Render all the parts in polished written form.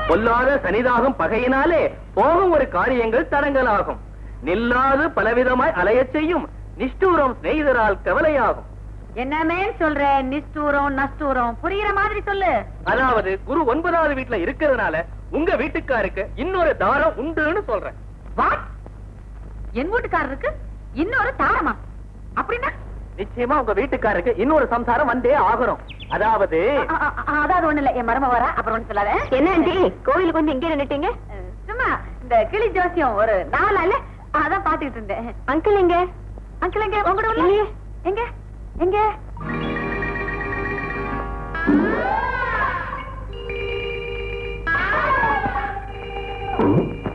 பொல்லாத சனிதாகும் பகையினாலே போகும் ஒரு காரியங்கள் தடங்கலாகும். நில்லாது பலவிதமாய் அலையச் செய்யும் நிஷ்டூரம் சிநேகிதரால் கவலையாகும். என்னமே சொல்ற? நிஷ்டூரம் நஷ்டூரம் புரியுற மாதிரி சொல்லு. அதாவது குரு 9வது வீட்டுல இருக்கிறதுனால உங்க வீட்டுக்காருக்கு இன்னொரு தாரம் உண்டுன்னு சொல்றேன். வாட்? என் வீட்டுக்காரருக்கு இன்னொரு தாரமா? அப்படின்னா நிச்சயமா உங்க வீட்டுக்காருக்கு இன்னொரு சம்சாரம் வந்தே ஆகணும். அதாவது அதாவது ஒண்ணு இல்ல, என் மரும வர அப்புறம் ஒண்ணு சொல்லாத. என்ன ஆண்டி கோயிலுக்கு வந்து எங்க நின்னுட்டீங்க? சும்மா இந்த கிளி ஜோசியம் ஒரு 4 நாள் அதான் பாத்துக்கிட்டு இருந்தேன். அங்கிள் எங்க? அங்கிள் எங்க? உங்களோட இல்லையே. எங்க எங்க?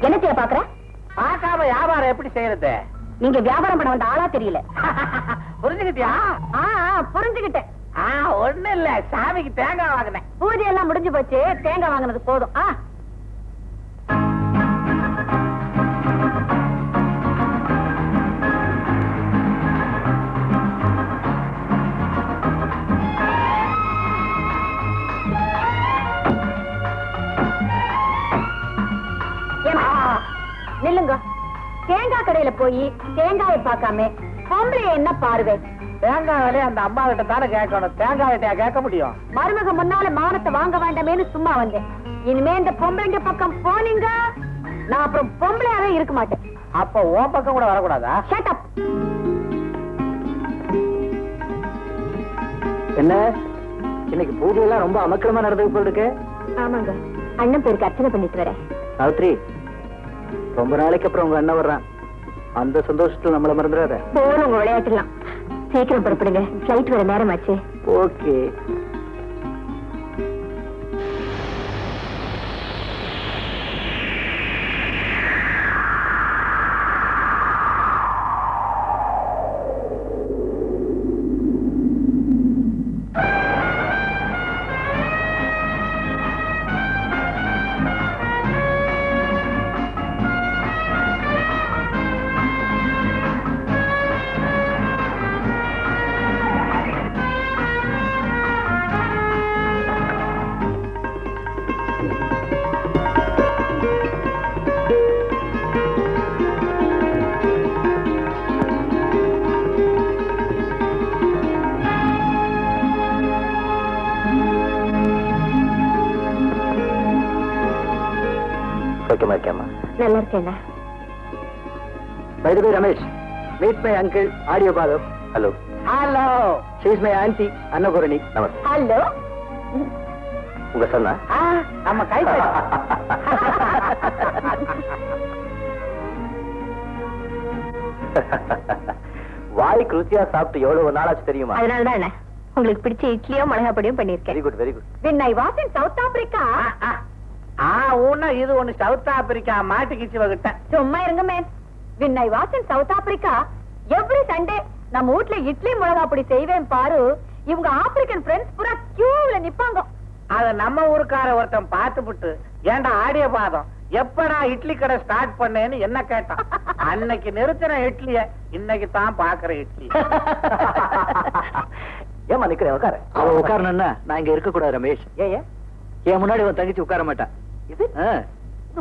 என்னத்தைய பாக்குற? பார்க்காம வியாபாரம் எப்படி செய்யறது? நீங்க வியாபாரம் பண்ண வந்த ஆளா தெரியல. புரிஞ்சுக்கிட்டியா? புரிஞ்சுக்கிட்டேன். ஒண்ணு இல்ல, சாமிக்கு தேங்காய் வாங்கினேன். பூஜை எல்லாம் முடிஞ்சு போச்சு, தேங்காய் வாங்கினது போதும். நில்லுங்க. தேங்காய் கடையில போய் தேங்காயை பார்க்காம பொம்பளை என்ன பாருவே? தேங்காய் விலையை அந்த அம்மா கிட்ட தானே கேட்கணும், தேங்காய் கிட்ட கேட்க முடியும்? மருமக முன்னால மானத்தை வாங்க வேண்டாமேன்னு சும்மா வந்தேன். இனிமே இந்த பொம்பளைங்க பக்கம் போனீங்க, நான் அப்புறம் பொம்பளையாவே இருக்க மாட்டேன். அப்ப உன் பக்கம் கூட வரக்கூடாதா? Shut up. என்ன இன்னைக்கு பூஜை எல்லாம் ரொம்ப அமக்கலமா நடந்து போயிருக்கு? ஆமாங்க, அண்ணன் பேருக்கு அர்ச்சனை பண்ணிட்டு வரேன். சாவித்ரி, ரொம்ப நாளைக்கு அப்புறம் உங்க அண்ணன் வர்றான், அந்த சந்தோஷத்துல நம்மள மறந்துடாத. போன உங்க விளையாட்டுலாம். சீக்கிரம் புறப்படுங்க, ஃபிளைட் வர நேரம் ஆச்சு. ஓகே. நல்லா இருக்கேன். By the way, Ramesh, meet my uncle, Audio Balav. Hello. Hello. She is my auntie, Annapurani. Namaste. Hello. உங்க சொன்னா? நம்ம கை வாய்க்கு ருச்சியா சாப்பிட்டு எவ்வளவு நாளாச்சு தெரியுமா? அதனாலதான் என்ன உங்களுக்கு பிடிச்ச இட்லியோ மிளகா பொடியும் பண்ணிருக்கேன். Very good, very good. When I was in South Africa. இது ஒண்ணு சவுத் ஆப்பிரிக்கா மாட்டிக்கிச்சு வகிட்ட. சும்மா இருங்க man. When I was in South Africa, every Sunday நம்ம வீட்ல இட்லி மிளகா பொடி செய்வேன் பாரு. இவங்க ஆப்பிரிக்கன் ஃப்ரெண்ட்ஸ் பூரா கியூல நிப்பாங்க. அத நம்ம ஊருக்கார ஒருத்தன் பார்த்துப்புட்டு, ஏண்டா ஆடிய பாதம் எப்படா இட்லி கடை ஸ்டார்ட் பண்ணேன்னு என்ன கேட்டான். அன்னைக்கு நிறுத்தின இட்லிய இன்னைக்கு தான் பாக்குற இட்லி. ஏமா நிக்கிறேன், உட்கார. அவன் உட்காரணும்னா நான் இங்க இருக்க கூடாது ரமேஷ். ஏன் என் முன்னாடி உன் தங்கச்சி உட்கார மாட்டான். இது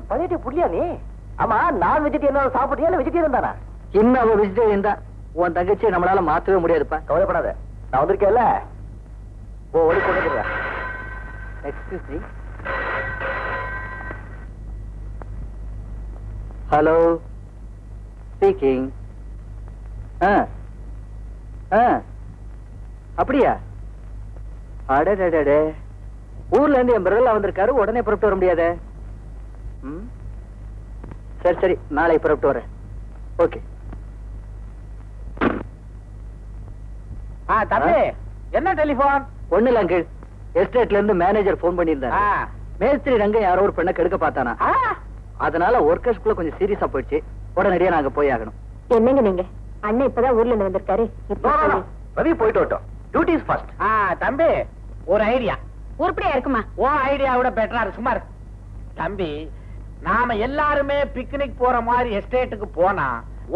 பழைய புள்ளியா நீ? ஆமா, நான் வெஜிடேரியன் சாப்பிட்டியா இல்ல வெஜிடேரியன் தானா? இன்னும் அவன் வெஜிடேரியன் தான். உன் தங்கச்சியை நம்மளால மாத்தவே முடியாதுப்பா. கவலைப்படாத, நான் வந்திருக்கேன்ல. ஓடி கொண்டு. Excuse me. Hello, speaking. அப்படியா? அடடே, ஊர்ல இருந்து என் பிரதர்ல வந்திருக்காரு, உடனே புறப்பட்டு வர முடியாத. சரி சரி, நாளை புறப்பட்டு வரேன். ஓகே. தம்பி, என்ன டெலிபோன்? ஒண்ணு இல்ல அங்கிள், எஸ்டேட்ல இருந்து மேனேஜர் போன் பண்ணியிருந்தாரு. மேஸ்திரி ரங்கம் யாரோ ஒரு பெண்ணை கெடுக்க பார்த்தானா, அதனால ஒர்க்கர்ஸ்குள்ள கொஞ்சம் சீரியஸா போயிடுச்சு. உடனடியா நாங்க போய் ஆகணும். என்னங்க நீங்க? அண்ணன் இப்பதான் ஊர்ல இருந்து வந்திருக்காரு. ரவி போயிட்டு வரட்டும், டியூட்டி இஸ் ஃபர்ஸ்ட். தம்பி, ஒரு ஐடியா. உருப்படியா இருக்குமா? ஓ ஐடியாவோட பெட்டரா இருக்கு. சுமார் தம்பி, நாம எல்லாருமே பிக்னிக் போற மாதிரி எஸ்டேட்டுக்கு போனா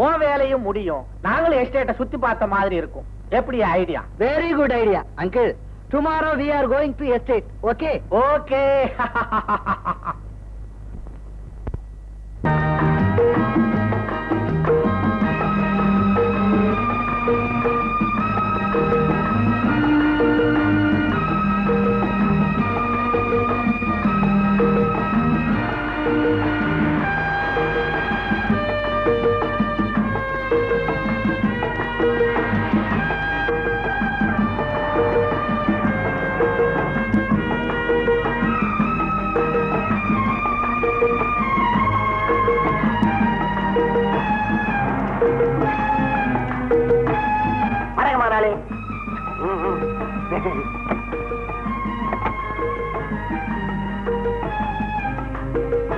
ஓ வேலையும் முடியும், நாங்களும் எஸ்டேட்டை சுத்தி பார்த்த மாதிரி இருக்கும். எப்படி idea? Very good idea uncle. Tomorrow we are going to estate. Okay? Okay.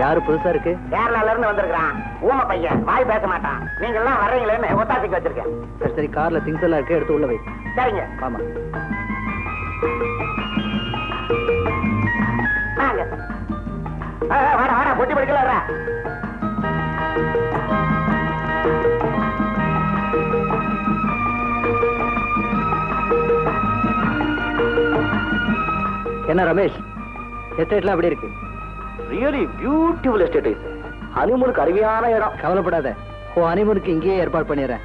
யாரு புதுசா இருக்கு? கேரளால இருந்து வந்திருக்கான். ஊமை பையன், வாய் பேச மாட்டான். நீங்க எல்லாம் வர்றீங்களேன்னு ஒத்தாசிக்கு வச்சிருக்கேன். சரி சரி, கார்ல திங்ஸ் எல்லாம் இருக்கு, எடுத்து உள்ள வை. சரிங்க. ஆமா. வாங்க. வாடா வாடா, பொட்டி படிக்கல. என்ன ரமேஷ், எஸ்டேட்லாம் அப்படி இருக்கு? Really beautiful estate. ஹனிமூனுக்கு அருமையான இடம். கவலைப்படாத, ஓ ஹனிமூனுக்கு இங்கேயே ஏற்பாடு பண்ணிடுறேன்.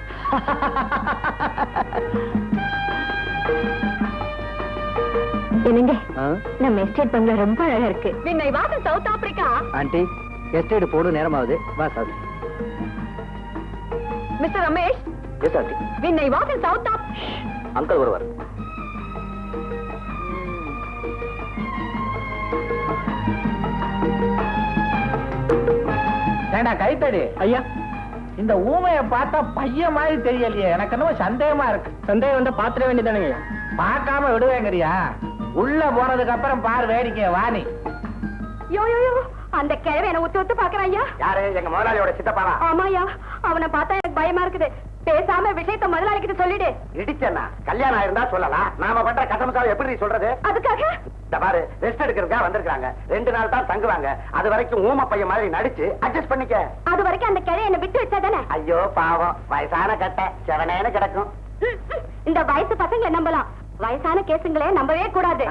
என்னங்க, ஆ? நம்ம எஸ்டேட் பங்களா ரொம்ப அழகா இருக்கு. விண்ணை வாசல் சவுத் ஆப்பிரிக்கா. ஆண்டி, எஸ்டேட் போடும் நேரமாவது, வா sir. Mister Ramesh, yes aunty. விண்ணை வாசல் சவுத் அங்கிள் வருவார். ஏண்டா கைத்தடி ஐயா, இந்த ஊமைய பார்த்தா பையன் மாதிரி தெரியலையே, எனக்கு என்னமோ சந்தேகமா இருக்கு. சந்தேகம் வந்தா பாத்திர வேண்டியதானுங்க. பார்க்காம விடுவேங்கறியா? உள்ள போனதுக்கு அப்புறம் பாரு வேடிக்கை, வாணி. யோ யோ யோ, அந்த கிழவை என்ன ஒத்து ஒத்து பாக்குறான் ஐயா. யாரு? எங்க முதலாளியோட சித்தப்பாவா? ஆமாயா, அவனை பார்த்தா எனக்கு பயமா இருக்குது. பேசாம விஷயத்த முதலாளி கிட்ட சொல்லிடு. இடிச்சா கல்யாணம் ஆயிருந்தா சொல்லலாம். நாம பண்ற கட்டமசாவை எப்படி சொல்றது? அதுக்காக இந்த பாரு, ரெஸ்ட் எடுக்கிறதுக்காக வந்திருக்காங்க. 2 நாள் தான் தங்குவாங்க. அது வரைக்கும் ஊமை பையன் மாதிரி நடிச்சு அட்ஜஸ்ட் பண்ணிக்க. அது வரைக்கும் அந்த கிழவை என்ன விட்டு வச்சாதானே? ஐயோ பாவம், வயசான கட்டை செவனேன்னு கிடக்கும். இந்த வயசு பசங்களை நம்பலாம், வயசான கேசுங்களே நம்பவே கூடாது.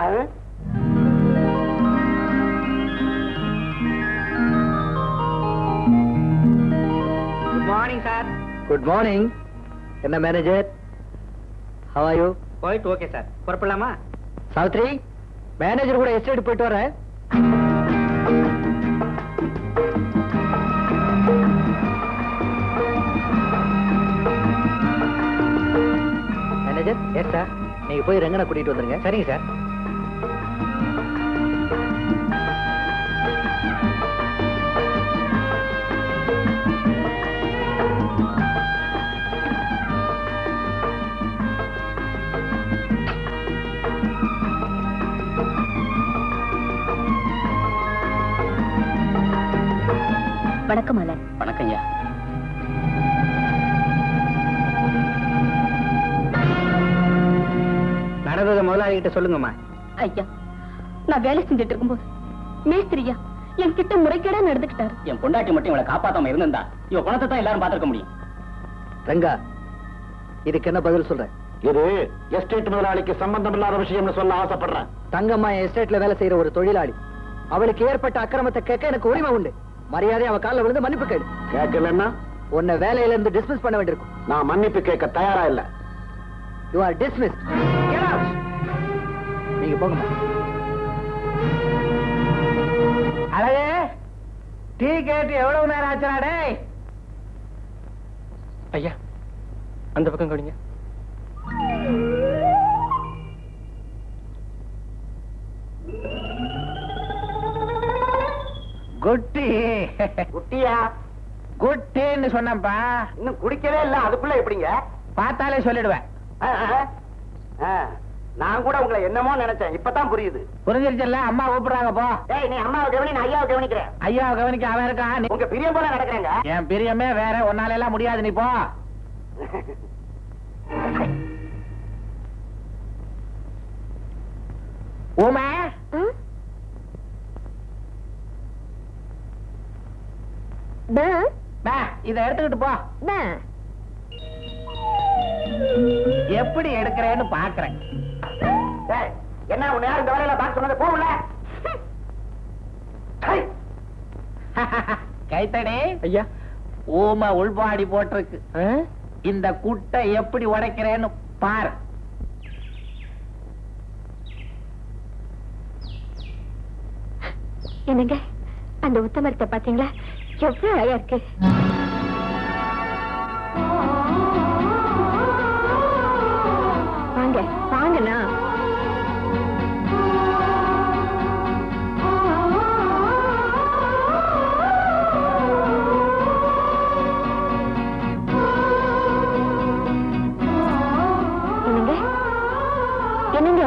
Good morning sir. Good morning. என்ன மேனேஜர், ஹவ் ஆர் யூ? போயிட்டு ஓகே சார், புறப்படலாமா? சாவித்ரி, மேனேஜர் கூட எஸ்டேட் போயிட்டு வரேன். மேனேஜர். Yes sir. நீங்க போய் ரங்கனை கூட்டிட்டு வந்துருங்க. சரிங்க சார். வணக்கம் மலர். வணக்கம் ஐயா. நடந்ததை முதலாளி கிட்ட சொல்லுங்கம்மா. ஐயா, நான் வேலை செஞ்சுட்டு இருக்கும்போது மேஸ்திரியா என்கிட்ட முறைகேடா நடந்துக்கிட்டாரு. என் பொண்டாட்டி மட்டும் இவளை காப்பாத்தாம இருந்திருந்தா இவ குணத்தை தான் எல்லாரும் பார்த்திருக்க முடியும். ரங்கா, இதுக்கு என்ன பதில் சொல்றேன்? இது எஸ்டேட் முதலாளிக்கு சம்பந்தம் இல்லாத விஷயம்னு சொல்ல ஆசைப்படுறேன். தங்கம்மா எஸ்டேட்ல வேலை செய்யற ஒரு தொழிலாளி. அவளுக்கு ஏற்பட்ட அக்கிரமத்தை கேட்க எனக்கு உரிமை உண்டு. மரியாதை அவ காலில் விழுந்து மன்னிப்பு கேளு. கேட்கலன்னா உன்னை வேலையில இருந்து டிஸ்மிஸ் பண்ண வேண்டியிருக்கும். நான் மன்னிப்பு கேட்க தயாரா இல்ல. You are dismiss. நீங்க போங்கம்மா. அழகே, டீ கேட்டு எவ்வளவு நேரம் ஆச்சுடா டேய்? ஐயா, அந்த பக்கம் கடிங்க. குட்டி. குட்டியா? குட்டின்னு சொன்னப்பா. இன்னும் குடிக்கவே இல்ல, அதுக்குள்ள எப்படிங்க? பார்த்தாலே சொல்லிடுவேன். நான் கூட உங்களை என்னமோ நினைச்சேன், இப்பதான் புரியுது. புரிஞ்சிருச்சல்ல? அம்மா கூப்பிடுறாங்க, போ. ஏய், நீ அம்மாவை கவனி, நான் ஐயாவை கவனிக்கிறேன். ஐயாவை கவனிக்க அவன் இருக்கான். உங்க பிரியம் போல நடக்கிறேங்க. என் பிரியமே வேற, உன்னால எல்லாம் முடியாது, நீ போ. ஊமை, இத எடுத்துக்கிட்டு போ. எப்படி எடுக்கிறேன்னு பாக்குறேன். என்ன உன்னை யாரும் இந்த வேலையில பார்க்க சொன்னது? போகல. கைத்தடி ஐயா, ஊமை உள்பாடி போட்டிருக்கு. இந்த குட்டை எப்படி உடைக்கிறேன்னு பாரு. என்னங்க, அந்த உத்தமரத்தை பாத்தீங்களா? எவ்வளவு அழகா இருக்கு. வாங்க வாங்கண்ணா. என்னங்க என்னங்க,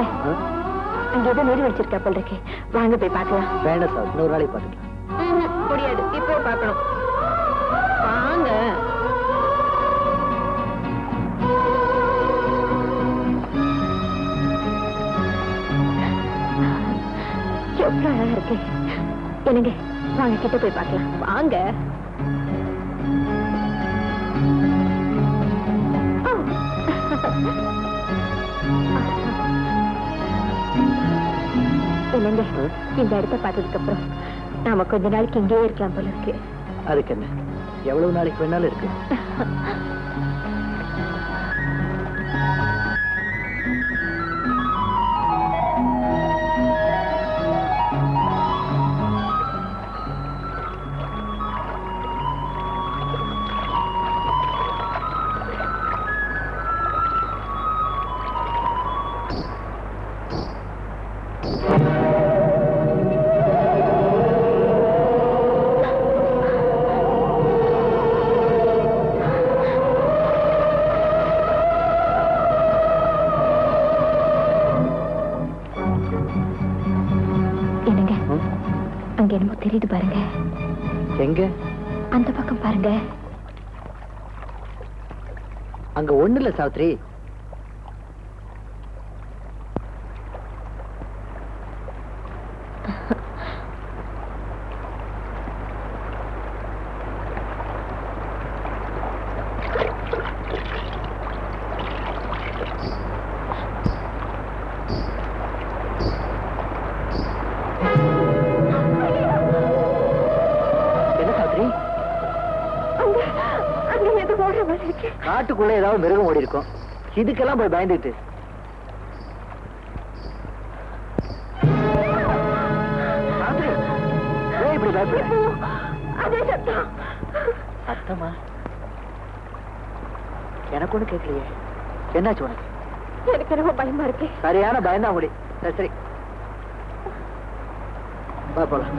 வந்துட்டா போல இருக்கு. வாங்க போய் பார்க்கலாம். வேண்டாம் சார், இன்னொரு நாளைக்கு பார்த்துக்கலாம். முடியாது, இப்போ பார்க்கணும். வாங்க. எவ்வளவு அழகா இருக்கு. என்னங்க, வாங்க கிட்ட போய் பார்க்கலாம். வாங்க. என்னங்க, இந்த இடத்த பார்த்ததுக்கு அப்புறம் நாம கொஞ்ச நாளைக்கு இங்கேயே இருக்கலாம் போல இருக்கு. அதுக்கு என்ன, எவ்வளவு நாளைக்கு வேணாலும் இருக்கு. அங்க என்னமோ தெரியுது பாருங்க. எங்க? அந்த பக்கம் பாருங்க. அங்க ஒண்ணு இல்ல சாவித்ரி. காட்டுக்குள்ள ஏதாவது மிருகம் ஓடி இருக்கும். இதுக்கெல்லாம் போய் பயந்துட்டு இப்படி பயப்பட? சத்தமா? எனக்கு ஒண்ணு கேட்கலையே. என்னாச்சு உனக்கு? எனக்கு ரொம்ப பயமா இருக்கு. சரியான பயந்தா முடி. சரி சரி, போலாம்.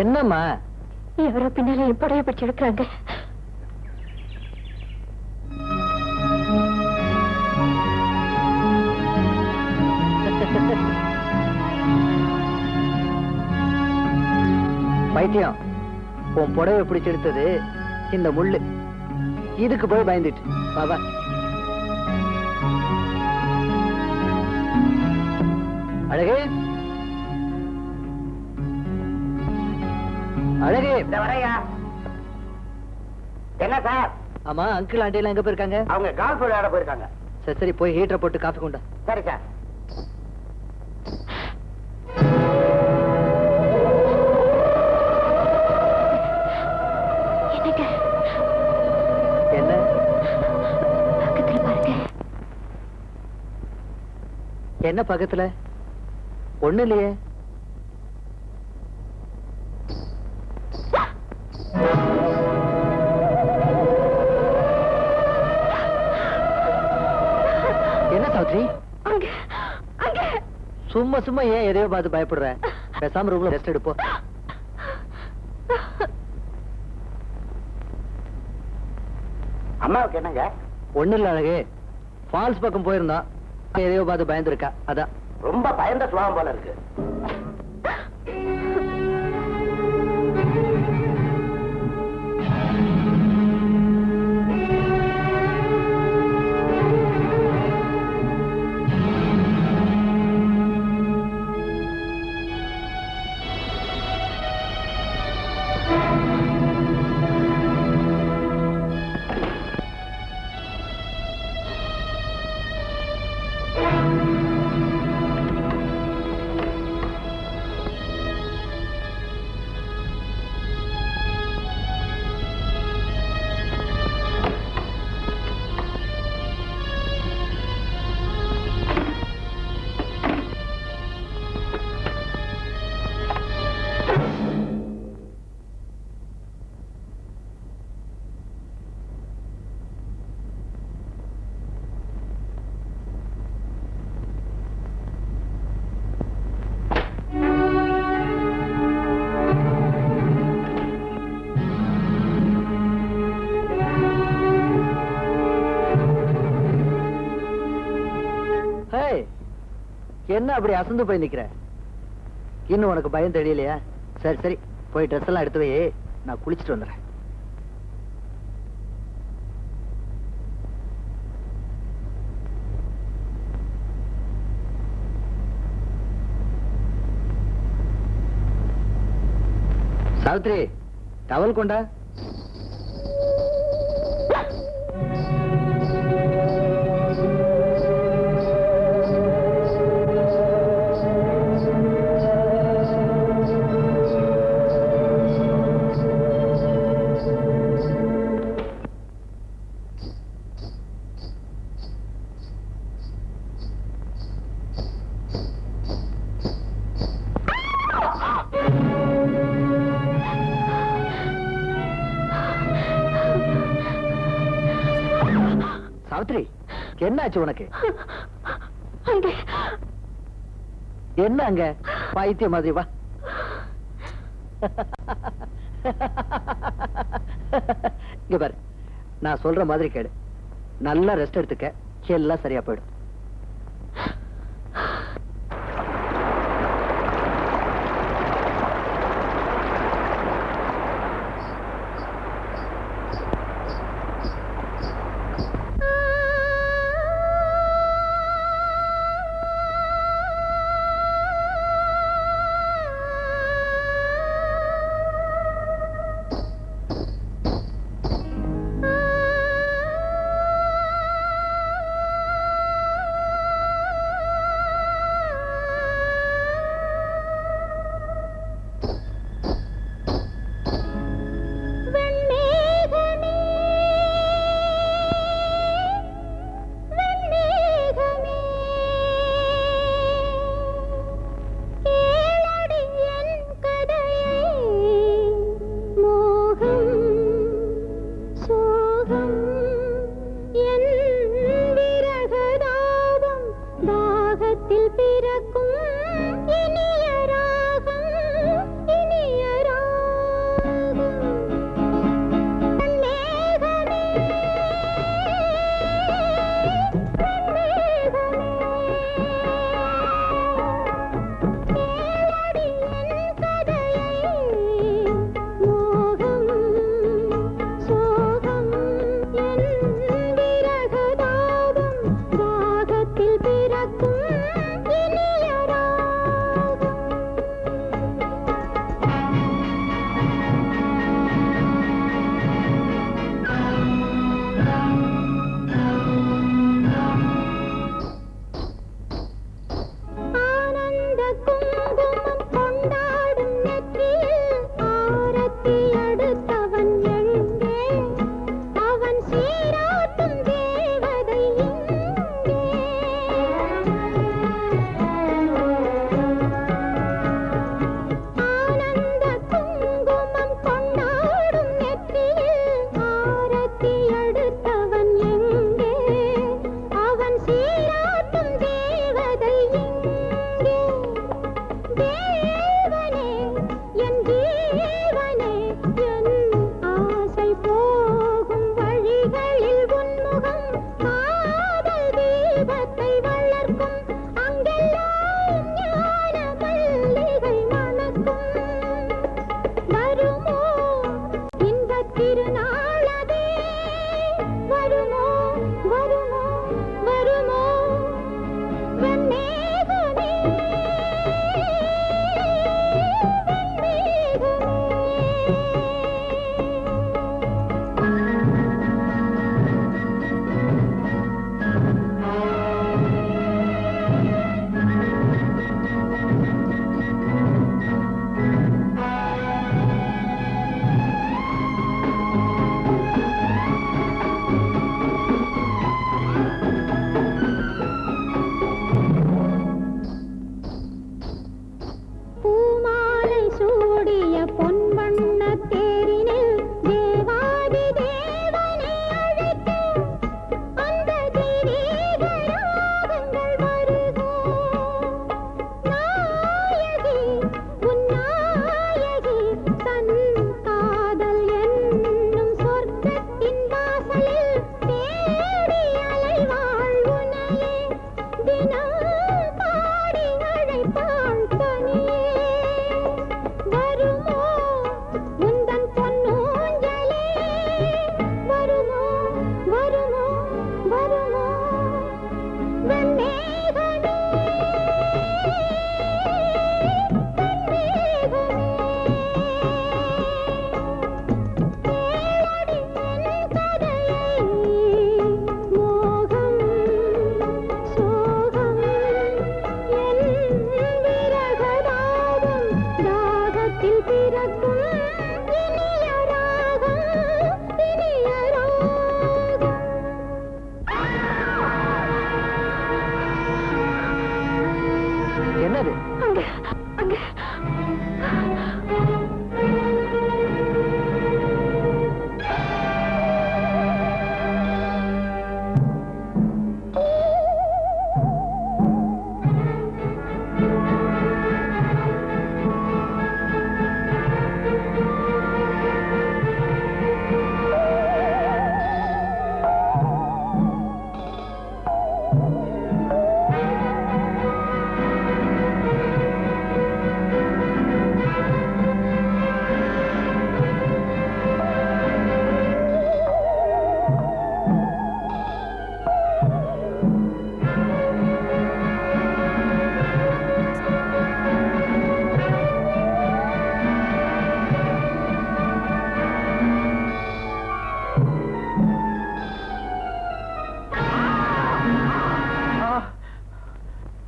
என்னம்மா? எவரோ பின்னால என் புடைய பிடிச்சு எடுக்கிறாங்க. பைத்தியம், உன் புடவை பிடிச்சு எடுத்தது இந்த முள்ளு. இதுக்கு போய் பயந்துட்டு பாபா. அழகே, அழகே, வரையா? என்ன சார்? ஆமா, அங்கிள் ஆண்டி எல்லாம் எங்க போயிருக்காங்க? அவங்க கால்ஃப் விளையாட போயிருக்காங்க. சரி சரி, போய் ஹீட்டரை போட்டு காஃபி கொண்டா. சரி சார். என்ன? பக்கத்துல பாருங்க. என்ன பக்கத்துல? ஒண்ணு இல்லையே. என்ன சாவித்ரி? சும்மா சும்மா ஏன் எதையோ பார்த்து பயப்படுற? பேசாம ரூம்ல ரெஸ்ட் எடுப்போம். அம்மாவுக்கு என்னங்க? ஒண்ணு இல்ல அழகு, ஃபால்ஸ் பக்கம் போயிருந்தோம். எதையோ பார்த்து பயந்துருக்கா, அதான். ரொம்ப பயந்த சுவாபம் போல இருக்கு. என்ன அப்படி அசந்து போய் நிக்கிற? இன்னும் உனக்கு பயம் தெரியலையா? சரி சரி, போய் ட்ரெஸ் எல்லாம் எடுத்து வை, நான் குளிச்சுட்டு வந்துடுறேன். சாவித்ரி, டவல் கொண்டா. சாவித்ரி, என்னாச்சு உனக்கு? என்ன அங்க பைத்திய மாதிரி? வா. இங்க பாரு, நான் சொல்ற மாதிரி கேடு. நல்லா ரெஸ்ட் எடுத்துக்க, எல்லாம் சரியா போயிடும்.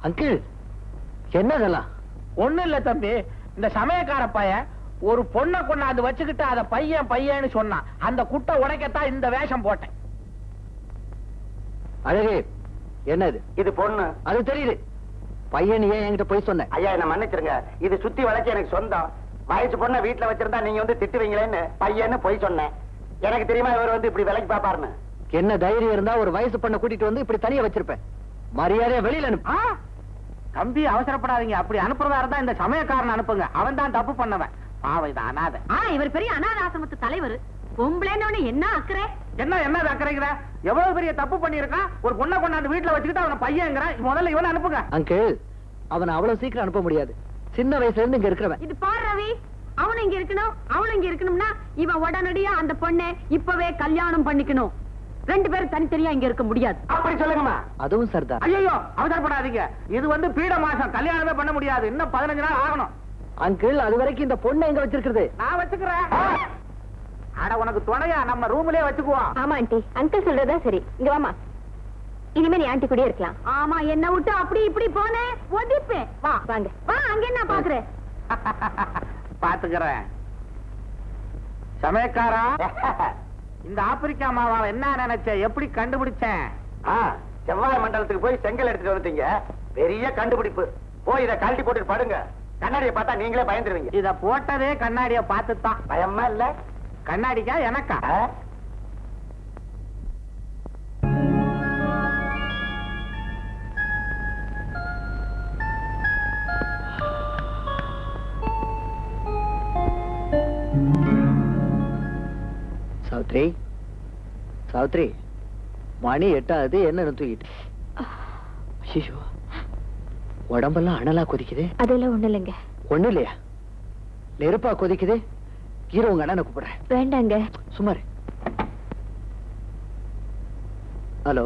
அங்கிள் என்னதெல்லாம்? ஒண்ணும் இல்ல தம்பி, இந்த சமயக்கார பையன் ஒரு பொண்ணை கொண்டாந்து வச்சுக்கிட்டு அத பையன் பையன்னு சொன்னான். அந்த குட்டை உடைக்கத்தான் இந்த வேஷம் போட்டேன். அழகே, என்னது இது பொண்ணு. அது தெரியுது. பையன் ஏன் என்கிட்ட போய் சொன்ன? ஐயா என்ன மன்னிச்சிருங்க, இது சுத்தி வளைச்சு எனக்கு சொந்தம். வயசு பொண்ணை வீட்டுல வச்சிருந்தா நீங்க வந்து திட்டுவீங்களேன்னு பையன்னு போய் சொன்னேன். எனக்கு தெரியுமா இவர் வந்து இப்படி விலைக்கு பாப்பாருன்னு. என்ன தைரியம் இருந்தா ஒரு வயசு பண்ண கூட்டிட்டு வந்து இப்படி தனியா வச்சிருப்பேன். மரியாதையா வெளியில அனுப்பு. தம்பி அவசரப்படாதீங்க. அப்படி அனுப்புறதா இருந்தா இந்த சமயக்காரன் அனுப்புங்க. அவன் தான் தப்பு பண்ணவன். பாவம், இது அனாதை. இவர் பெரிய அனாத ஆசிரமத்து தலைவர். பொம்பளைன்னு என்ன அக்கறை? என்ன அக்கறைங்கிற? எவ்வளவு பெரிய தப்பு பண்ணிருக்கான். ஒரு பொண்ணை கொண்டாந்து வீட்டுல வச்சுக்கிட்டு அவனை பையங்கிறான். முதல்ல இவனை அனுப்புங்க. அங்கிள், அவனை அவ்வளவு சீக்கிரம் அனுப்ப முடியாது. சின்ன வயசுல இருந்து இங்க இருக்கிறவன். இது பாரு ரவி, அவனும் இங்க இருக்கணும், அவளும் இங்க இருக்கணும்னா இவன் உடனடியா அந்த பொண்ணை இப்பவே கல்யாணம் பண்ணிக்கணும். 2 பேரும் தனித்தனியா இங்க இருக்க முடியாது. அப்படி சொல்லுங்கம்மா. அதுவும் சரிதான். ஐயோ, அவசரப்படாதீங்க. இது வந்து பீட மாசம், கல்யாணமே பண்ண முடியாது. இன்னும் 15 நாள் ஆகணும். அங்கிள், அது வரைக்கும் இந்த பொண்ணை எங்க வச்சிருக்கிறது? நான் வச்சுக்கிறேன். அட, உனக்கு துணையா நம்ம ரூம்லயே வச்சுக்குவோம். ஆமா ஆண்டி, அங்கிள் சொல்றதா சரி. இங்க வாமா, இனிமே நீ ஆண்டி கூட இருக்கலாம். ஆமா, என்ன விட்டு அப்படி இப்படி போனே ஒதிப்பேன். வா வாங்க வா, அங்க என்ன பாக்குற? பாத்துக்கிறேன். சமயக்காரா, இந்த ஆப்பிரிக்கா மாவா என்ன நினைச்ச? எப்படி கண்டுபிடிச்சேன்? செவ்வாய் மண்டலத்துக்கு போய் செங்கல் எடுத்துட்டு வந்துட்டீங்க. பெரிய கண்டுபிடிப்பு. போய் இதை கழட்டி போட்டு படுங்க. கண்ணாடியை பார்த்தா நீங்களே பயந்துருவீங்க. இத போட்டதே கண்ணாடிய பார்த்துத்தான். பயமா இல்ல? கண்ணாடிக்கா எனக்கா? சாவித்ரி, சாவித்ரி, மணி 8 என்ன தூக்கிட்டு? ஐயோ, உடம்பெல்லாம் அனலா கொதிக்குது. அதெல்லாம் ஒண்ணு இல்லைங்க. ஒண்ணு இல்லையா? நெருப்பா கொதிக்குது. ஹீரோ உங்க அண்ணனை கூப்பிடுறேன். வேண்டாங்க. சுமார். ஹலோ,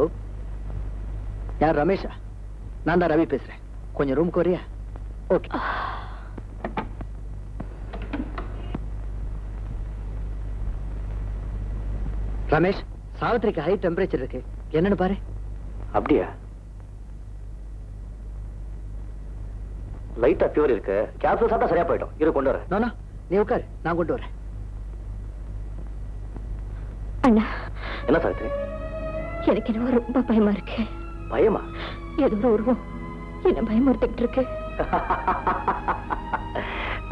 யார்? ரமேஷா? நான் தான் ரவி பேசுறேன். கொஞ்சம் ரூமுக்கு வரியா? ஓகே. ரமேஷ், சாவித்திரிக்கு ஹை டெம்பரேச்சர் இருக்கு. என்னன்னு பாரு. அப்படியா? லைட்டா ஃபீவர் இருக்கு. கேப்சூல் சாப்பிட்டா சரியா போயிடும். இரு கொண்டு வரேன். நானா, நீ உட்காரு, நான் கொண்டு வரேன். அண்ணா, என்ன சாவித்ரி? எனக்கு என்ன ரொம்ப பயமா இருக்கு. பயமா? ஏதோ ஒரு உருவம் என்ன பயமுறுத்திட்டு இருக்கு.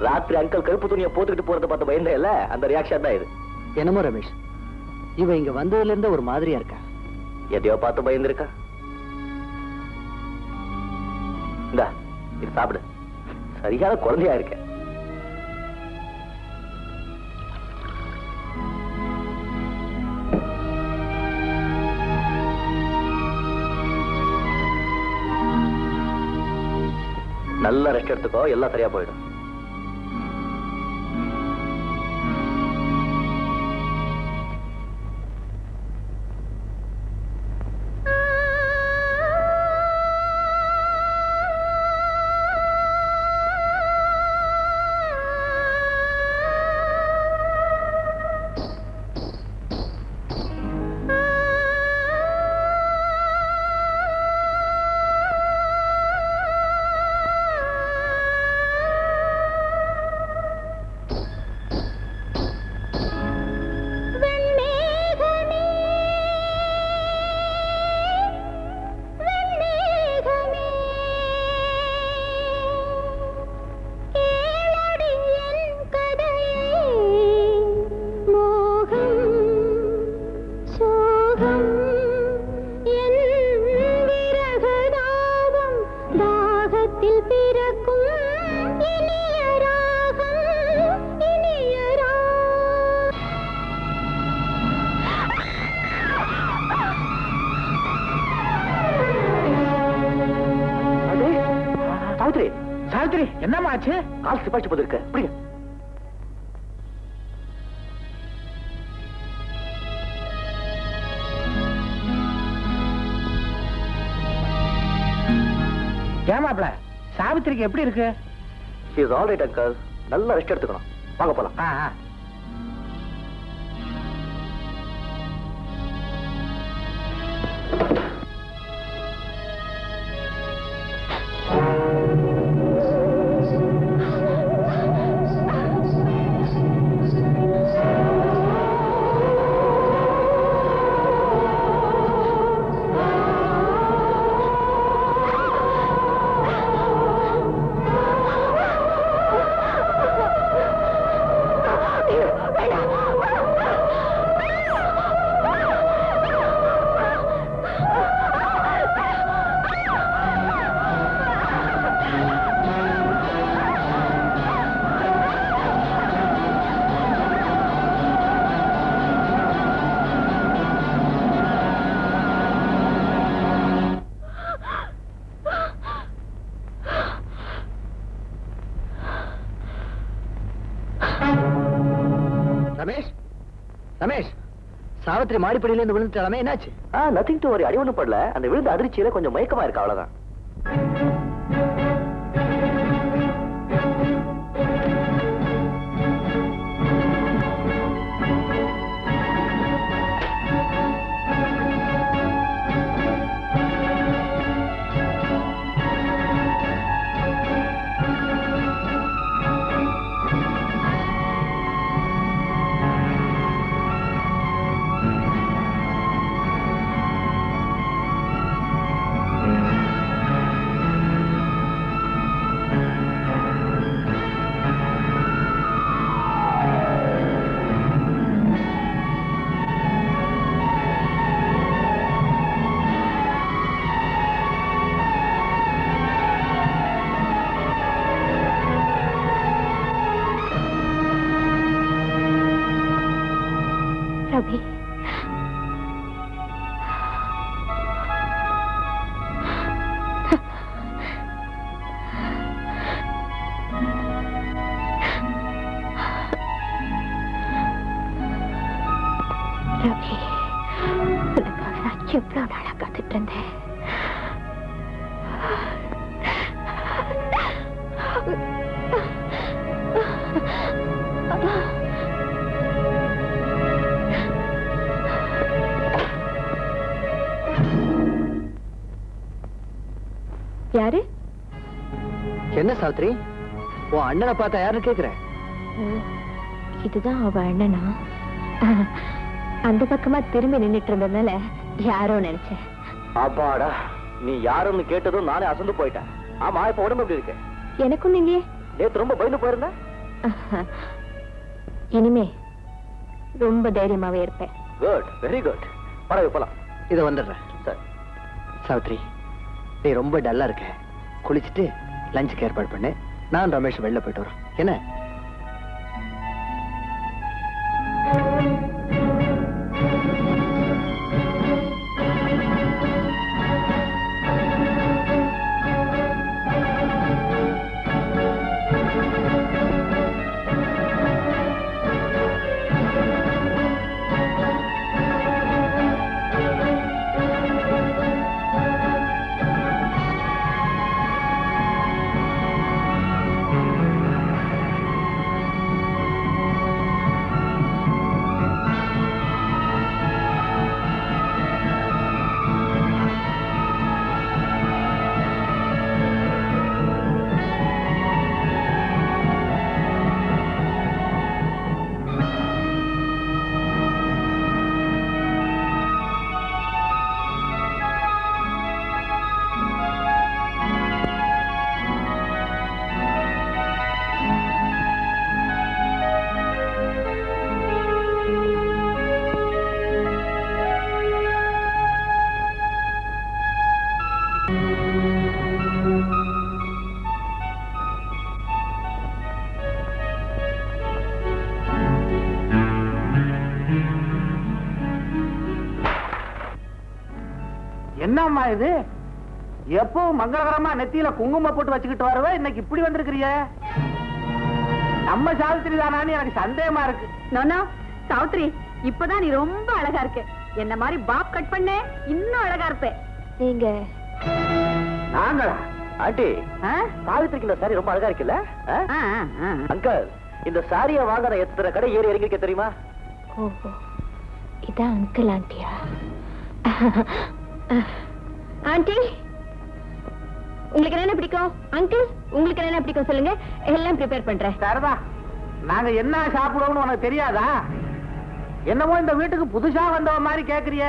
ராத்திரி அங்கிள் கருப்பு துணியை போட்டுக்கிட்டு போறத பார்த்து பயந்தே இல்ல, அந்த ரியாக்ஷன் தான் இது. என்னமோ ரமேஷ், இவ இங்க வந்ததுல இருந்து ஒரு மாதிரியா இருக்கா. எதையோ பார்த்து பயந்துருக்கா. இந்தா, இது சாப்பிடு. சரியான குழந்தையா இருக்க. நல்ல ரெஸ்ட் எடுத்துக்கோ, எல்லாம் சரியா போயிடும். சாவித்ரி, சாவித்ரி, என்னம்மா ஆச்சு? கால் சிப்பாச்சு போது இருக்க. புரியுது? ஏமாப்ல, சாவித்திரிக்கு எப்படி இருக்கு? She is all right, uncle. நல்ல ரெஸ்ட் எடுத்துக்கணும். வாங்க போலாம். ரமேஷ், சாவித்திரி மாடிப்படியில இருந்து விழுந்துட்டாமே, என்னாச்சு? நத்திங் டு வரி, அடி ஒண்ணும் படல. அந்த விழுந்த அதிர்ச்சியில கொஞ்சம் மயக்கமா இருக்கு, அவ்வளவுதான். ரவி, ரவி, உனக்காக நான் எவ்வளவு நாளா காத்துட்டு இருந்தேன். யாரு? என்ன சாவித்திரி, உன் அண்ணனை பார்த்தா யாருன்னு கேக்குற? இதுதான் அவ அண்ணனா? அந்த பக்கமா திரும்பி நின்னுட்டு இருந்ததுனால யாரோ நினைச்சேன். அப்பாடா, நீ யாருன்னு கேட்டதும் நானே அசந்து போயிட்டேன். ஆமா, இப்ப உடம்பு எப்படி இருக்கு? எனக்கும் இல்லையே. நேத்து ரொம்ப பயந்து போயிருந்த. இனிமே ரொம்ப தைரியமாவே இருப்பேன். Good, very good. பரவாயில்ல, போலாம். இதை வந்துடுறேன். சார், சாவித்திரி, நீ ரொம்ப டல்லா இருக்க. குளிச்சுட்டு லஞ்சுக்கு ஏற்பாடு பண்ணு. நான் ரமேஷ் வெளில போயிட்டு வரோம். என்ன? என்னம்மா இது? எப்பவும் மங்களகரமா நெத்தியில குங்குமம் போட்டு வச்சுக்கிட்டு வரவ இன்னைக்கு இப்படி வந்திருக்கிறிய? நம்ம சாவித்திரி தானான்னு எனக்கு சந்தேகமா இருக்கு. நோனோ, சாவித்ரி, இப்பதான் நீ ரொம்ப அழகா இருக்க. என்ன மாதிரி பாப் கட் பண்ண இன்னும் அழகா இருப்ப. நீங்க நாங்களா? ஆண்டி, சாவித்திரிக்கு இந்த சாரி ரொம்ப அழகா இருக்குல்ல? அங்கிள், இந்த சாரிய வாங்குற எத்தனை கடை ஏறி இறங்கிருக்க தெரியுமா? ஓஹோ, இதான் அங்கிள் ஆண்டியா? ஆண்டி, உங்களுக்கு என்ன பிடிக்கும்? அங்கிள், உங்களுக்கு என்ன பிடிக்கும் சொல்லுங்க, எல்லாம் ப்ரிப்பேர் பண்றேன். சரிதா, நாங்க என்ன சாப்பிடுவோம்னு உனக்கு தெரியாதா? என்னமோ இந்த வீட்டுக்கு புதுசா வந்தவ மாதிரி கேக்குறிய?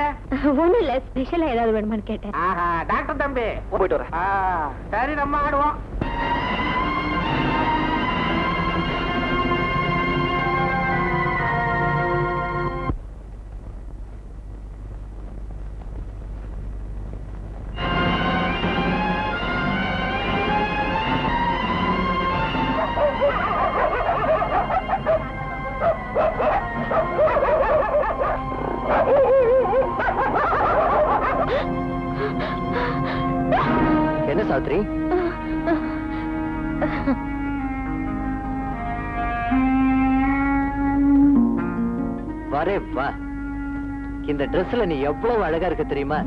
ஒண்ணும் இல்ல, ஸ்பெஷலா ஏதாவது வேணுமான்னு கேட்டேன். டாக்டர் தம்பி போயிட்டு வரேன். சரி, நம்ம ஆடுவோம். என்ன சாவித்திரி? வரே வா. இந்த ட்ரெஸ்ல நீ எவ்வளவு அழகா இருக்க தெரியுமா?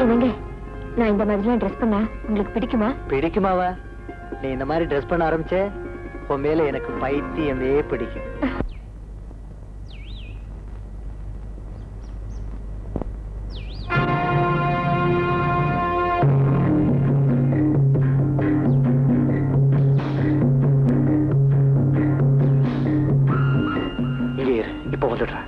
என்னங்க, நான் இந்த மாதிரிலாம் ட்ரெஸ் பண்ணா உங்களுக்கு பிடிக்குமா? பிடிக்குமாவா? நீ இந்த மாதிரி ட்ரெஸ் பண்ண ஆரம்பிச்ச உன் மேல எனக்கு பைத்தியமே பிடிக்கும். இங்கே இரு, இப்ப வந்துடுறேன்.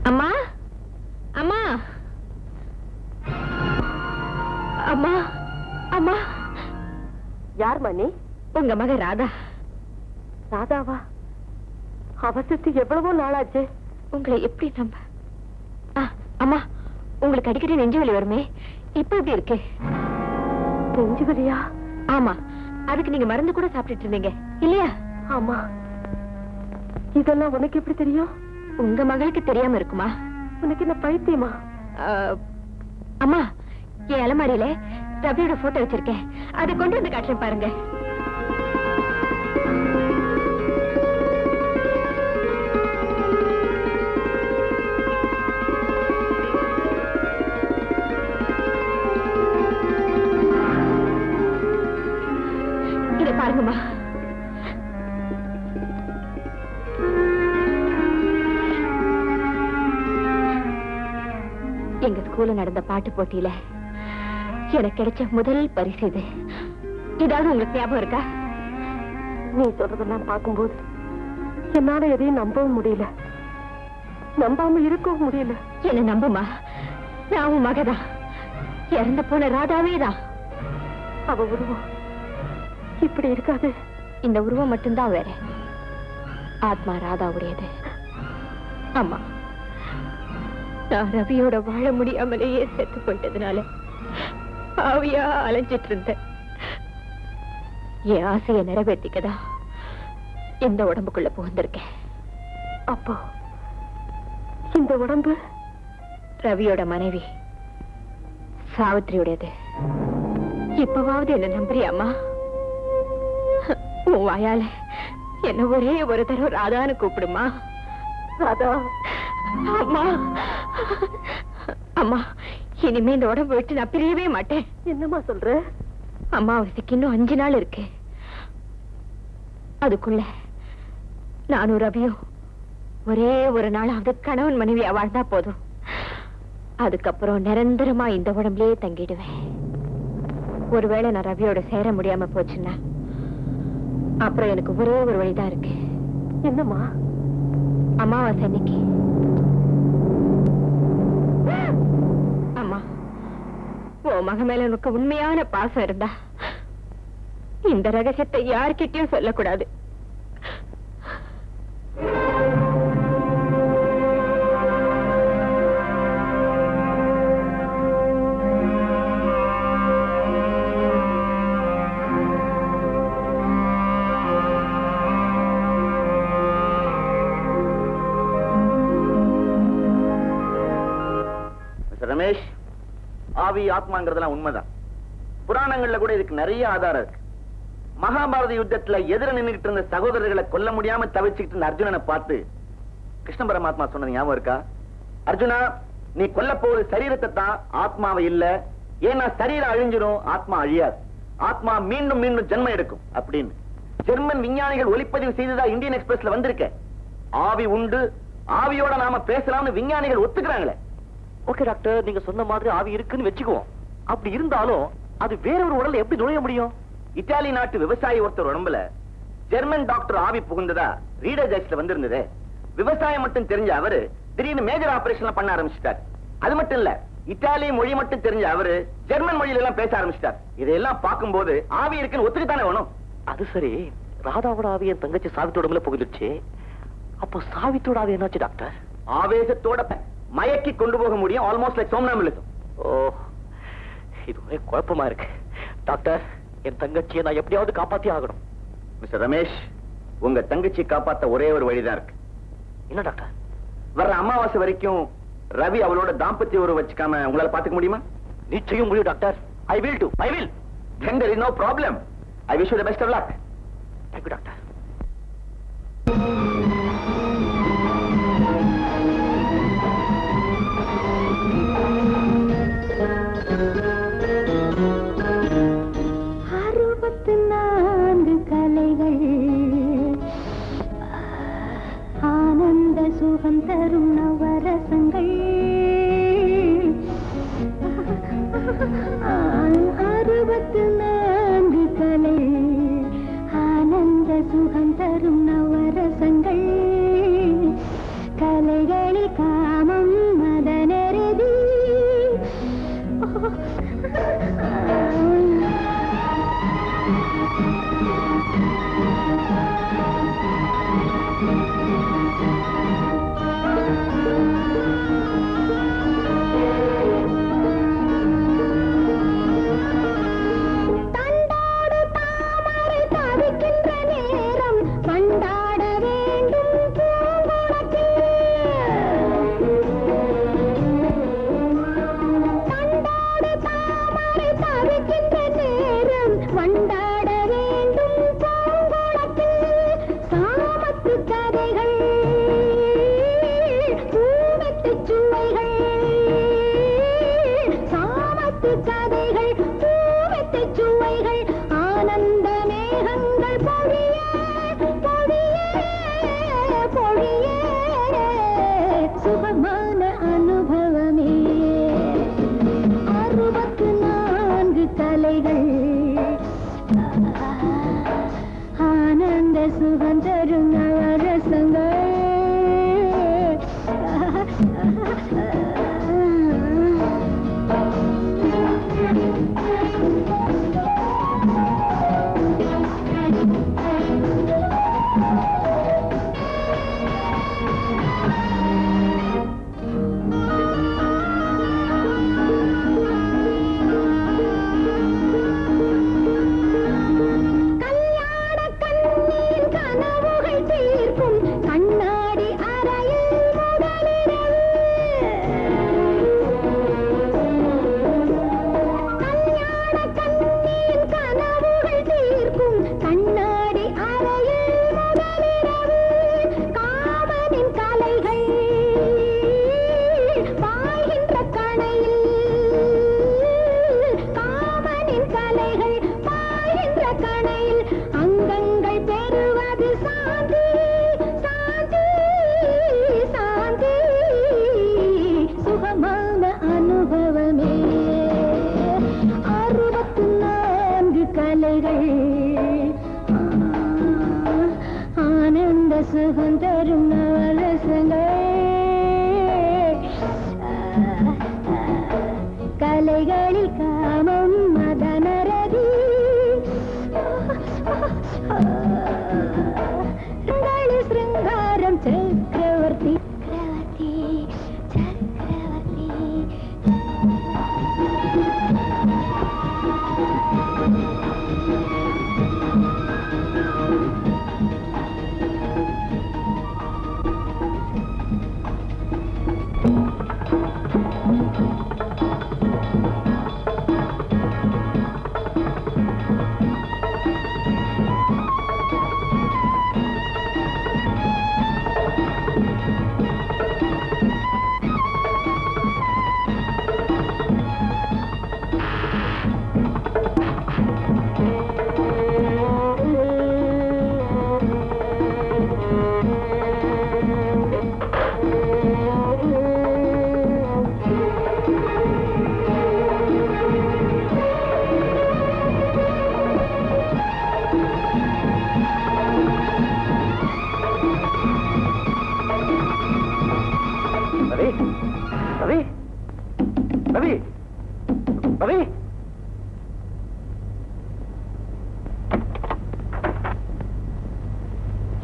அம்மா, அம்மா, அம்மா, அம்மா. யார் மணி? உங்க மக ராதா. ராதாவா? அவசத்து எவ்வளவோ நாளாச்சு. உங்களை எப்படி நம்ப? அம்மா, உங்களுக்கு அடிக்கடி நெஞ்சு வலி வருமே, இப்ப எப்படி இருக்கு? நெஞ்சு வலியா? ஆமா, அதுக்கு நீங்க மருந்து கூட சாப்பிட்டுட்டு இருந்தீங்க இல்லையா? ஆமா. இதெல்லாம் உனக்கு எப்படி தெரியும்? உங்க மகளுக்கு தெரியாம இருக்குமா? உனக்கு என்ன பைத்தியமா? அம்மா, என் அலமாரியில ரவியோட போட்டோ வச்சிருக்கேன், அதை கொண்டு வந்து காட்டுறேன் பாருங்க. இத பாருங்கம்மா. எங்க ஸ்கூல்ல நடந்த பாட்டு போட்டியில எனக்கு கிடைச்ச முதல் பரிசு இது. ஏதாவது உங்களுக்கு ஞாபகம் இருக்கா? நீ சொல்றதெல்லாம் பார்க்கும்போது என்னால எதையும் நம்பவும் முடியல, நம்பாம இருக்கவும் முடியல. என்ன நம்புமா, நான் உன் மகதான், இறந்து போன ராதாவே தான். அவ உருவம் இப்படி இருக்காது. இந்த உருவம் மட்டும்தான் வேற, ஆத்மா ராதாவுடையது. அம்மா, நான் ரவியோட வாழ முடியாமலேயே செத்து போயிட்டதுனால ஆவியா அலைஞ்சிட்டு இருந்தேன். என் ஆசையை நிறைவேற்றிக்கதா இந்த உடம்புக்குள்ள புகுந்திருக்கேன். அப்போ இந்த உடம்பு ரவியோட மனைவி சாவித்திரியுடையது. இப்பவாவது என்ன நம்புறியாமா? உன் வாயால என்ன ஒரே ஒரு தடவை ராதான்னு கூப்பிடுமா. ராதா. அம்மா, அம்மா, இனிமே இந்த உடம்பு விட்டு நான் பிரியவே மாட்டேன். என்னம்மா சொல்ற? அம்மாவாசைக்கு இன்னும் 5 நாள் இருக்கு. அதுக்குள்ள நானும் ரவியும் ஒரே ஒரு நாளாவது கணவன் மனைவியா வாழ்ந்தா போதும். அதுக்கப்புறம் நிரந்தரமா இந்த உடம்புலயே தங்கிடுவேன். ஒருவேளை நான் ரவியோட சேர முடியாம போச்சுன்னா அப்புறம் எனக்கு ஒரே ஒரு வழிதான் இருக்கு. என்னம்மா? அமாவாசை அன்னைக்கு அம்மா, உன் மக மேல உனக்கு உண்மையான பாசம் இருந்தா இந்த ரகசியத்தை யார்கிட்டயும் சொல்லக்கூடாது. ஆவி ஆத்மாங்கிறதெல்லாம் உண்மைதான். புராணங்கள்ல கூட இதுக்கு நிறைய ஆதாரம் இருக்கு. மகாபாரத யுத்தத்துல எதிர நின்றுட்டு இருந்த சகோதரர்களை கொல்ல முடியாம தவிச்சுக்கிட்டு இருந்த அர்ஜுனனை பார்த்து கிருஷ்ண பரமாத்மா சொன்னது ஞாபகம் இருக்கா? அர்ஜுனா, நீ கொல்ல போவது சரீரத்தை தான், ஆத்மாவை இல்ல. ஏன்னா சரீரம் அழிஞ்சிடும், ஆத்மா அழியாது. ஆத்மா மீண்டும் மீண்டும் ஜென்மம் எடுக்கும் அப்படின்னு ஜெர்மன் விஞ்ஞானிகள் ஒளிப்பதிவு செய்ததா இந்தியன் எக்ஸ்பிரஸ்ல வந்திருக்க. ஆவி உண்டு, ஆவியோட நாம பேசலாம்னு விஞ்ஞானிகள் ஒத்துக்கிறாங்களே. ஓகே டாக்டர், நீங்க சொன்ன மாதிரி ஆவி இருக்குன்னு வச்சுக்குவோம். அப்படி இருந்தாலும் அது வேற ஒரு உடல்ல எப்படி நுழைய முடியும்? இத்தாலி நாட்டு விவசாயி ஒருத்தர் உடம்புல ஜெர்மன் டாக்டர் ஆவி புகுந்ததா ரீடர் டைஜஸ்ட்ல வந்திருந்தது. விவசாயம் மட்டும் தெரிஞ்ச அவரு திடீர்னு மேஜர் ஆபரேஷன் பண்ண ஆரம்பிச்சிட்டார். அது மட்டும் இல்ல, இத்தாலி மொழி மட்டும் தெரிஞ்ச அவரு ஜெர்மன் மொழியில எல்லாம் பேச ஆரம்பிச்சிட்டார். இதெல்லாம் பார்க்கும்போது ஆவி இருக்குன்னு ஒத்துக்கிட்டானே வேணும். அது சரி, ராதாவோட ஆவி என் தங்கச்சி சாவித்தோட உடம்புல புகுந்துருச்சு. அப்போ சாவித்தோட ஆவி என்னாச்சு டாக்டர்? ஆவேசத்தோட மயக்கி கொண்டு போக முடியும். Almost like சோம்னாமிலிசம். ஓ, இது ஒரே குழப்பமா இருக்கு. டாக்டர், என் தங்கச்சியை நான் எப்படியாவது காப்பாத்தி ஆகணும். மிஸ்டர் ரமேஷ், உங்க தங்கச்சி காப்பாத்த ஒரே ஒரு வழிதான் இருக்கு. என்ன டாக்டர்? வர்ற அமாவாசை வரைக்கும் ரவி அவளோட தாம்பத்திய உறவு வச்சுக்காம உங்களால பாத்துக்க முடியுமா? நிச்சயம் முடியும் doctor. I will do. I will. Then there is no problem. I wish you the best of luck. Thank you, doctor. ஆனந்த சுகம் தரும் நவரசங்கள் 64 கலை ஆனந்த சுகம் தரும் நவரசங்கள் கலைகளில் காமம் மதனெருதி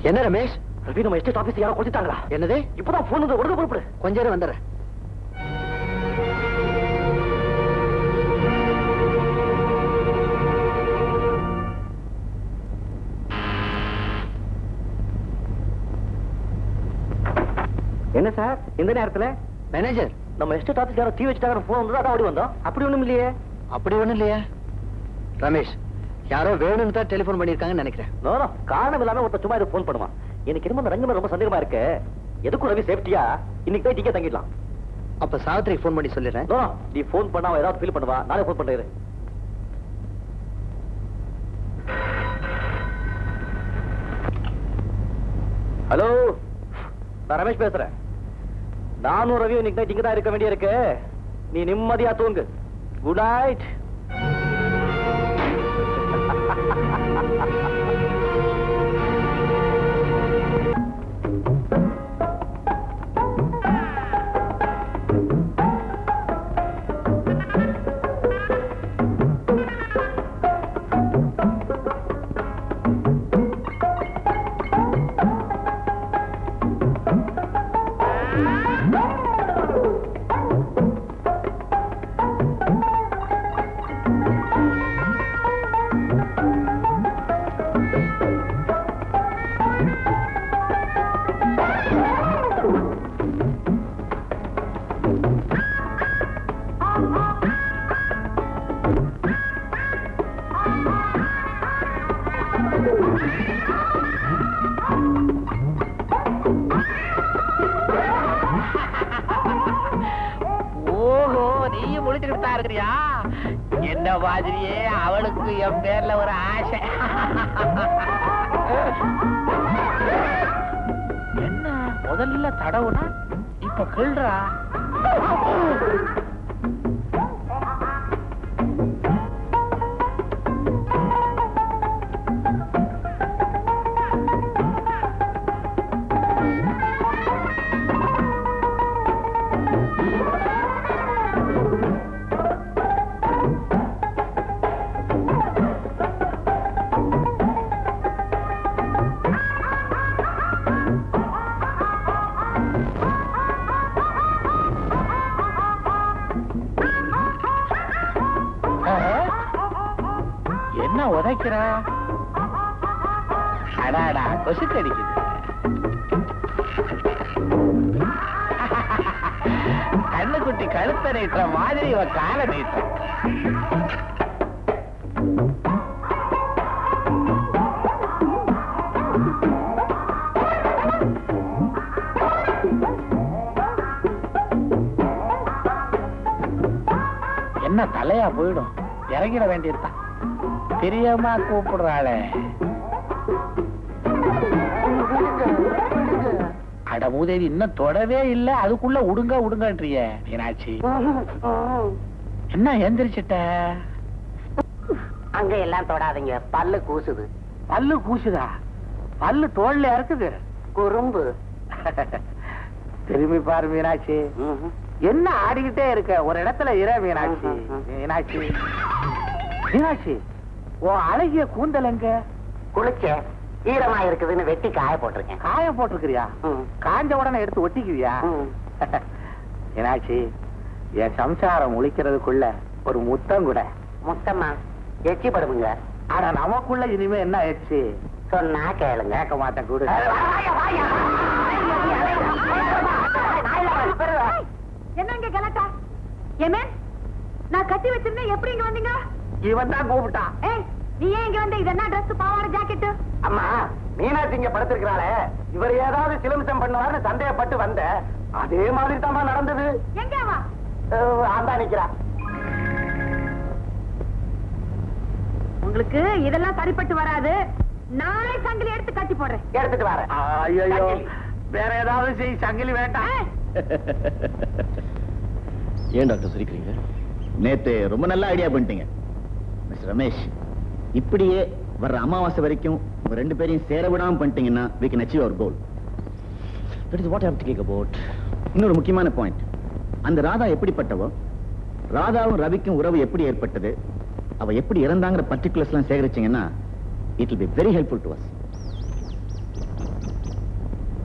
என்ன ரமேஷ்? ரவி, நம்ம எஸ்டேட் ஆபீஸ் யாரோ கொடுத்துட்டாங்களா? என்னது? இப்பதான் போன் வந்து உடனே புறப்படு. கொஞ்ச நேரம் வந்துடுறேன். என்ன சார் இந்த நேரத்துல? மேனேஜர், நம்ம எஸ்டேட் ஆபீஸ் யாரோ தீ வச்சுட்டாங்க, போன் வந்து அதான் ஓடி வந்தோம். அப்படி ஒண்ணும் இல்லையே. அப்படி ஒண்ணும் இல்லையா? ரமேஷ், யாரோ வேணும்னு தான் டெலிபோன் பண்ணிருக்காங்கன்னு நினைக்கிறேன். நோ காரணம் இல்லாம ஒருத்தர் சும்மா இதை போன் பண்ணுவான். எனக்கு என்னமோ அந்த ரங்கமே ரொம்ப சந்தேகமா இருக்கு. எதுக்கும் ரவி சேஃப்டியா இன்னைக்கு போய் டிக்கெட் தங்கிடலாம். அப்ப சாவித்திரிக்கு ஃபோன் பண்ணி சொல்லிடுறேன். நோ, நீ போன் பண்ணா அவ ஏதாவது ஃபீல் பண்ணுவா. நானே போன் பண்றேன். ஹலோ, நான் ரமேஷ் பேசுறேன். நானும் ரவி இன்னைக்கு நைட் இங்க தான் இருக்க வேண்டிய இருக்கு. நீ நிம்மதியா தூங்கு. Good night. ஓஹோ, நீயும் முடிச்சுக்கிட்டு தான் இருக்கிறியா? என்ன மாதிரியே அவளுக்கு என் பேர்ல ஒரு ஆசை. என்ன முதல்ல தடவுனா இப்ப கிள்றா. என்ன உதைக்கிறா? அடாடா, கொசு கடிக்குது. கண்ணுக்குட்டி கழுத்த நீட்டுற மாதிரி இவ காலை நீட்ட. என்ன தலையா போயிடும், இறங்கிட வேண்டியதுதான். பிரியமா கூப்பிடுறாளே. அட மூதேவி, இன்னும் தொடவே இல்ல, அதுக்குள்ள உடுங்க உடுங்கன்றிய மீனாட்சி. என்ன எந்திரிச்சிட்ட? அங்க எல்லாம் தொடாதீங்க, பல்லு கூசுது. பல்லு கூசுதா? பல்லு தோல்ல இருக்குது. குறும்பு. திரும்பி பாரு மீனாட்சி. என்ன ஆடிக்கிட்டே இருக்க? ஒரு இடத்துல இர மீனாட்சி. மீனாட்சி, மீனாட்சி, ஓ அழகிய கூந்தல் எங்க? குளிச்ச ஈரமா இருக்குதுன்னு வெட்டி காய போட்டிருக்கேன். காய போட்டிருக்கிறியா? காஞ்ச உடனே எடுத்து ஒட்டிக்குவியா? மீனாட்சி, என் சம்சாரம் முழிக்கிறதுக்குள்ள ஒரு முத்தம் கூட. முத்தம்மா எச்சி படுமுங்க. ஆனா நமக்குள்ள இனிமே என்ன எச்சி? சொன்னா கேளுங்க. கேட்க மாட்டேன் கூட. என்னங்க கலட்டா? ஏமே, நான் கட்டி வச்சிருந்தேன், எப்படி இங்க வந்தீங்க? இவன் தான் கூப்பிட்டான். ஏய், நீ ஏன் இங்க வந்த? இது என்ன ட்ரெஸ், பாவாடை, ஜாக்கெட்? அம்மா, மீனாட்சி இங்க படுத்திருக்கிறாளே, இவர் ஏதாவது சிலம்சம் பண்ணுவார்னு சந்தேகப்பட்டு வந்த. அதே மாதிரி தான் நடந்தது. எங்க வா? அதான் நிக்கிறா. உங்களுக்கு இதெல்லாம் சரிப்பட்டு வராது. நானே சங்கிலி எடுத்து கட்டி போடுறேன். எடுத்துட்டு வரேன். ஐயோ, வேற ஏதாவது செய், சங்கிலி வேண்டாம். ஏய், ஏன் டாக்டர் சிரிக்கிறீங்க? நேத்து ரொம்ப நல்ல ஐடியா பண்ணிட்டீங்க மிஸ்டர் ரமேஷ். இப்படியே வர்ற அமாவாசை வரைக்கும் உங்க ரெண்டு பேரையும் சேர விடாம பண்ணிட்டீங்கன்னா we can achieve our goal. That is what I am thinking about. இன்னொரு முக்கியமான பாயிண்ட், அந்த ராதா எப்படிப்பட்டவோ, ராதாவும் ரவிக்கும் உறவு எப்படி ஏற்பட்டது, அவ எப்படி இறந்தாங்கிற பர்டிகுலர்ஸ் எல்லாம் சேகரிச்சீங்கன்னா it will be very helpful to us.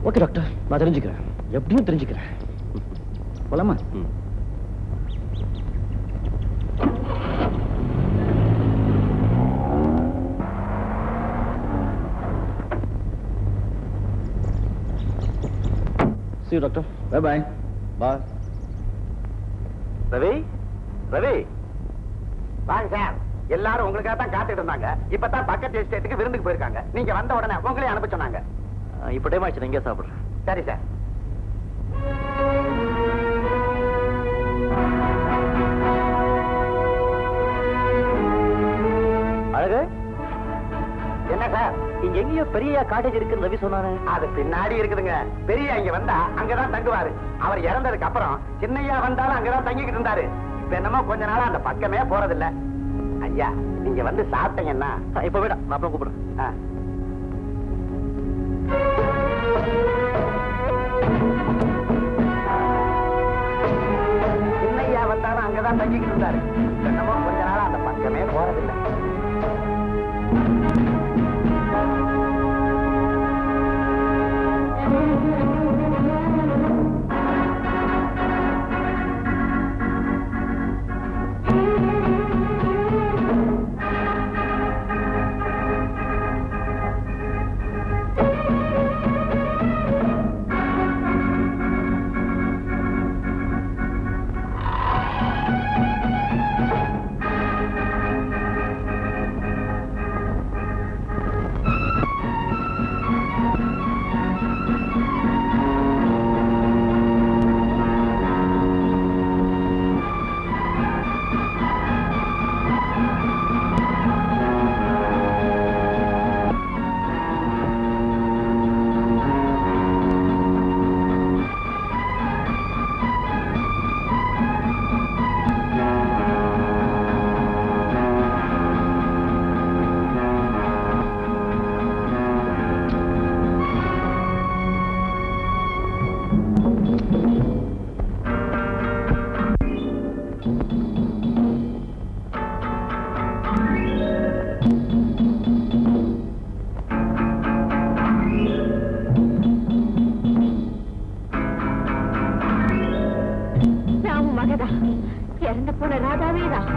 Okay doctor, நான் தெரிஞ்சுக்கிறேன், எப்படியும் தெரிஞ்சுக்கிறேன். போலாமா? See you, doctor. Bye-bye. Bye. Ravi, Ravi, வாங்க சார். எல்லாரும் உங்களுக்காக தான் காத்துட்டு இருந்தாங்க. இப்பதான் பக்கத்து எஸ்டேட்டுக்கு விருந்துக்கு போயிருக்காங்க. நீங்க வந்த உடனே உங்களே அனுப்ப சொன்னாங்க. இப்போ டைம் ஆச்சு, எங்கே சாப்பிட்றேன்? சரி சார். அழகு, என்ன சார்? இங்க எங்கேயோ பெரிய காட்டேஜ் இருக்குன்னு ரவி சொன்னானே. அது பின்னாடி இருக்குதுங்க. பெரிய இங்க வந்தா அங்கதான் தங்குவாரு. அவர் இறந்ததுக்கு அப்புறம் சின்னையா வந்தாலும் அங்கதான் தங்கிக்கிட்டு இருந்தாரு. இப்ப என்னமோ கொஞ்ச நாளா அந்த பக்கமே போறதில்ல. ஐயா, நீங்க வந்து சாப்பிட்டீங்கன்னா இப்ப விட நான் அப்புறம் கூப்பிடுறேன். சின்னையா வந்தாலும் அங்கதான் தங்கிக்கிட்டு இருந்தாரு. இப்ப என்னமோ கொஞ்ச நாளா அந்த பக்கமே போறதில்லை. இறந்த போன ராதாவேதான்.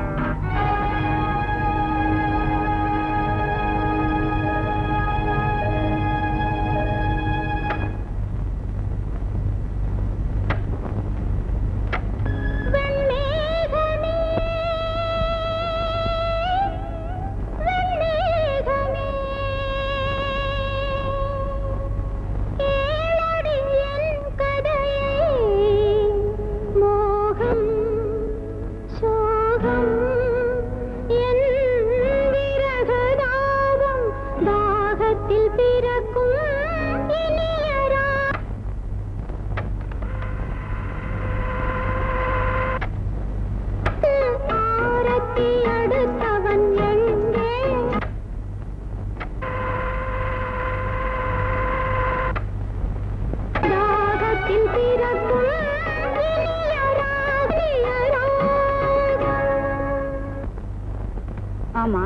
ஆமா,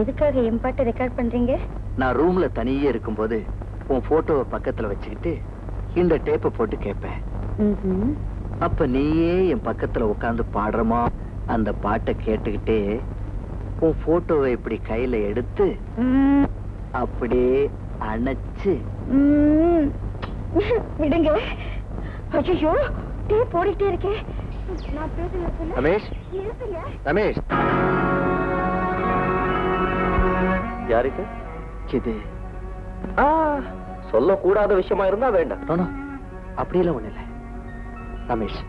எதுக்காக என் பாட்டை ரெக்கார்ட் பண்றீங்க? நான் ரூம்ல தனியே இருக்கும்போது உன் போட்டோவை பக்கத்துல வச்சுக்கிட்டு இந்த டேப்பை போட்டு கேட்பேன். அப்ப நீயே என் பக்கத்துல உட்கார்ந்து பாடுறமா அந்த பாட்டை கேட்டுக்கிட்டே உன் போட்டோவை இப்படி கையில எடுத்து அப்படியே அணைச்சு விடுங்க. ஐயோ, டேப் ஓடிட்டே இருக்கே. நான் பேசுறேன். ரமேஷ், ரமேஷ், யாருக்கு இது சொல்லக்கூடாத விஷயமா இருந்தா வேண்டாம். அப்படியெல்லாம் ஒண்ணு இல்லை ரமேஷ்.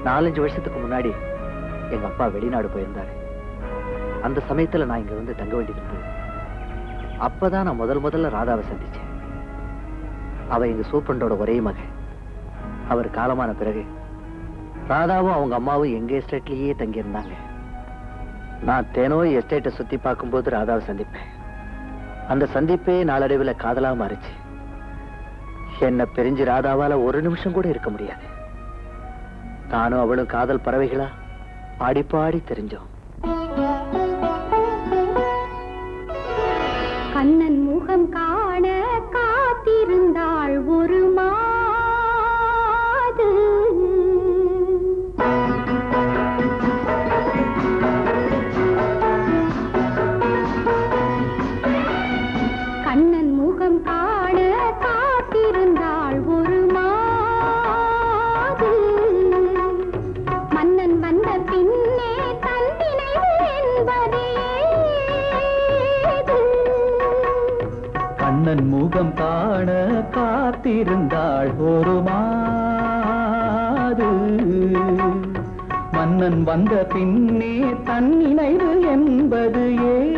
4-5 வருஷத்துக்கு முன்னாடி எங்க அப்பா வெளிநாடு போயிருந்தாரு. அந்த சமயத்துல நான் இங்க வந்து தங்க வேண்டியது இருந்தது. அப்பதான் நான் முதல்ல ராதாவை சந்திச்சேன். அவ எங்க சூப்பரண்டோட ஒரே மகன். அவர் காலமான பிறகு ராதாவும் அவங்க அம்மாவும் எங்க எஸ்டேட்லயே தங்கி இருந்தாங்க. நான் தினம் எஸ்டேட்டை சுத்தி பார்க்கும்போது ராதாவை சந்திப்பேன். அந்த சந்திப்பே நாளடைவில் காதலா மாறிச்சு. என்ன பிரிஞ்சு ராதாவால ஒரு நிமிஷம் கூட இருக்க முடியாது. நானும் அவளும் காதல் பறவைகளா பாடி பாடி தெரிஞ்சோம். கண்ணன் முகம் காண காத்திருந்தாள் கண்ணன் முகம் காண காத்திருந்தாள் ஒரு மாது. மன்னன் வந்த பின்னே தன் நினைவு என்பது ஏது?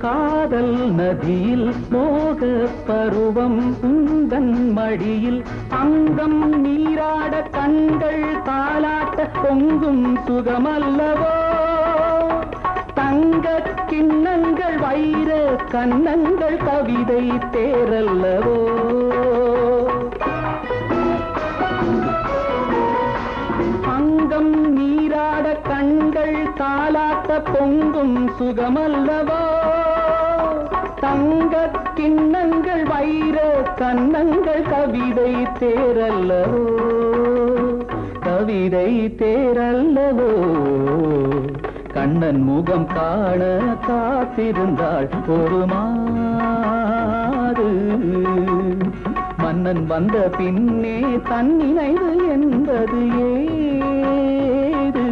காதல் நதியில் மோக பருவம் உந்தன் மடியில் அங்கம் நீராட கண்கள் தாலாட்ட பொங்கும் சுகமல்லவோ? தங்க கிண்ணங்கள் வைர கண்ணங்கள் கவிதை தேரல்லவோ? அங்கம் நீராட கண்கள் தாலாட்ட பொங்கும் சுகமல்லவோ? தங்க கிண்ணங்கள் வைர கண்ணங்கள் கவிதை தேரல்லவோ? கவிதை தேரல்லவோ? கண்ணன் முகம் காண காத்திருந்தாள் ஒரு மாது. மன்னன் வந்த பின்னே தன் நினைவு என்பது ஏது?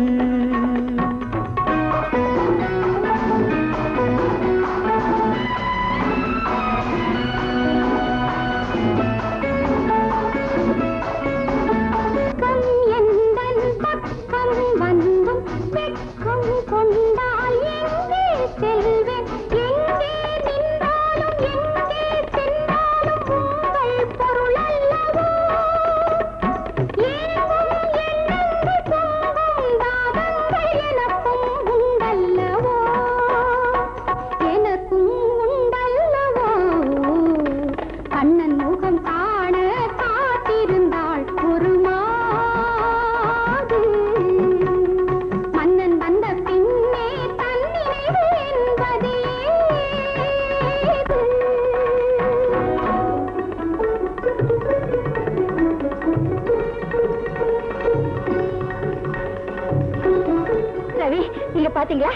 பாத்தீங்களா?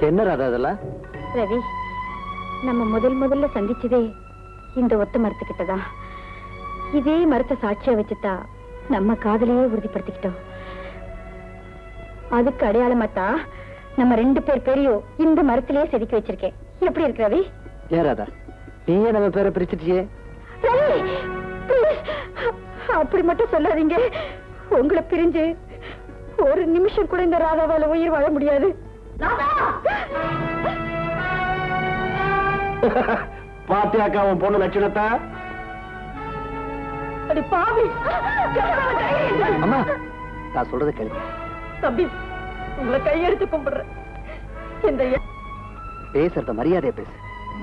என்ன ராதா அதெல்லாம்? ரவி, நம்ம முதல்ல சந்திச்சதே இந்த ஒத்த மரத்துக்கிட்டதான். இதே மரத்தை சாட்சியா வச்சுட்டா நம்ம காதலையே உறுதிப்படுத்திக்கிட்டோம். அதுக்கு அடையாளமாத்தான் நம்ம 2 பேர் பேரையும் இந்த மரத்திலேயே செதுக்கி வச்சிருக்கேன். எப்படி இருக்கு ரவி? ஏன் ராதா, நீயே நம்ம பேரை பிரிச்சிட்டியே? ரவி, அப்படி மட்டும் சொல்லாதீங்க. உங்களை பிரிஞ்சு ஒரு நிமிஷம் கூட இந்த ராதாவால உயிர் வாழ முடியாது. பாத்தியாக்கா உன் பொண்ணு லட்சணத்தை? பாவி, அம்மா நான் சொல்றதை கேளுங்க. தம்பி, உங்களை கையெடுத்து கும்பிடுறேன். இந்த பேசுறத மரியாதையா பேசு.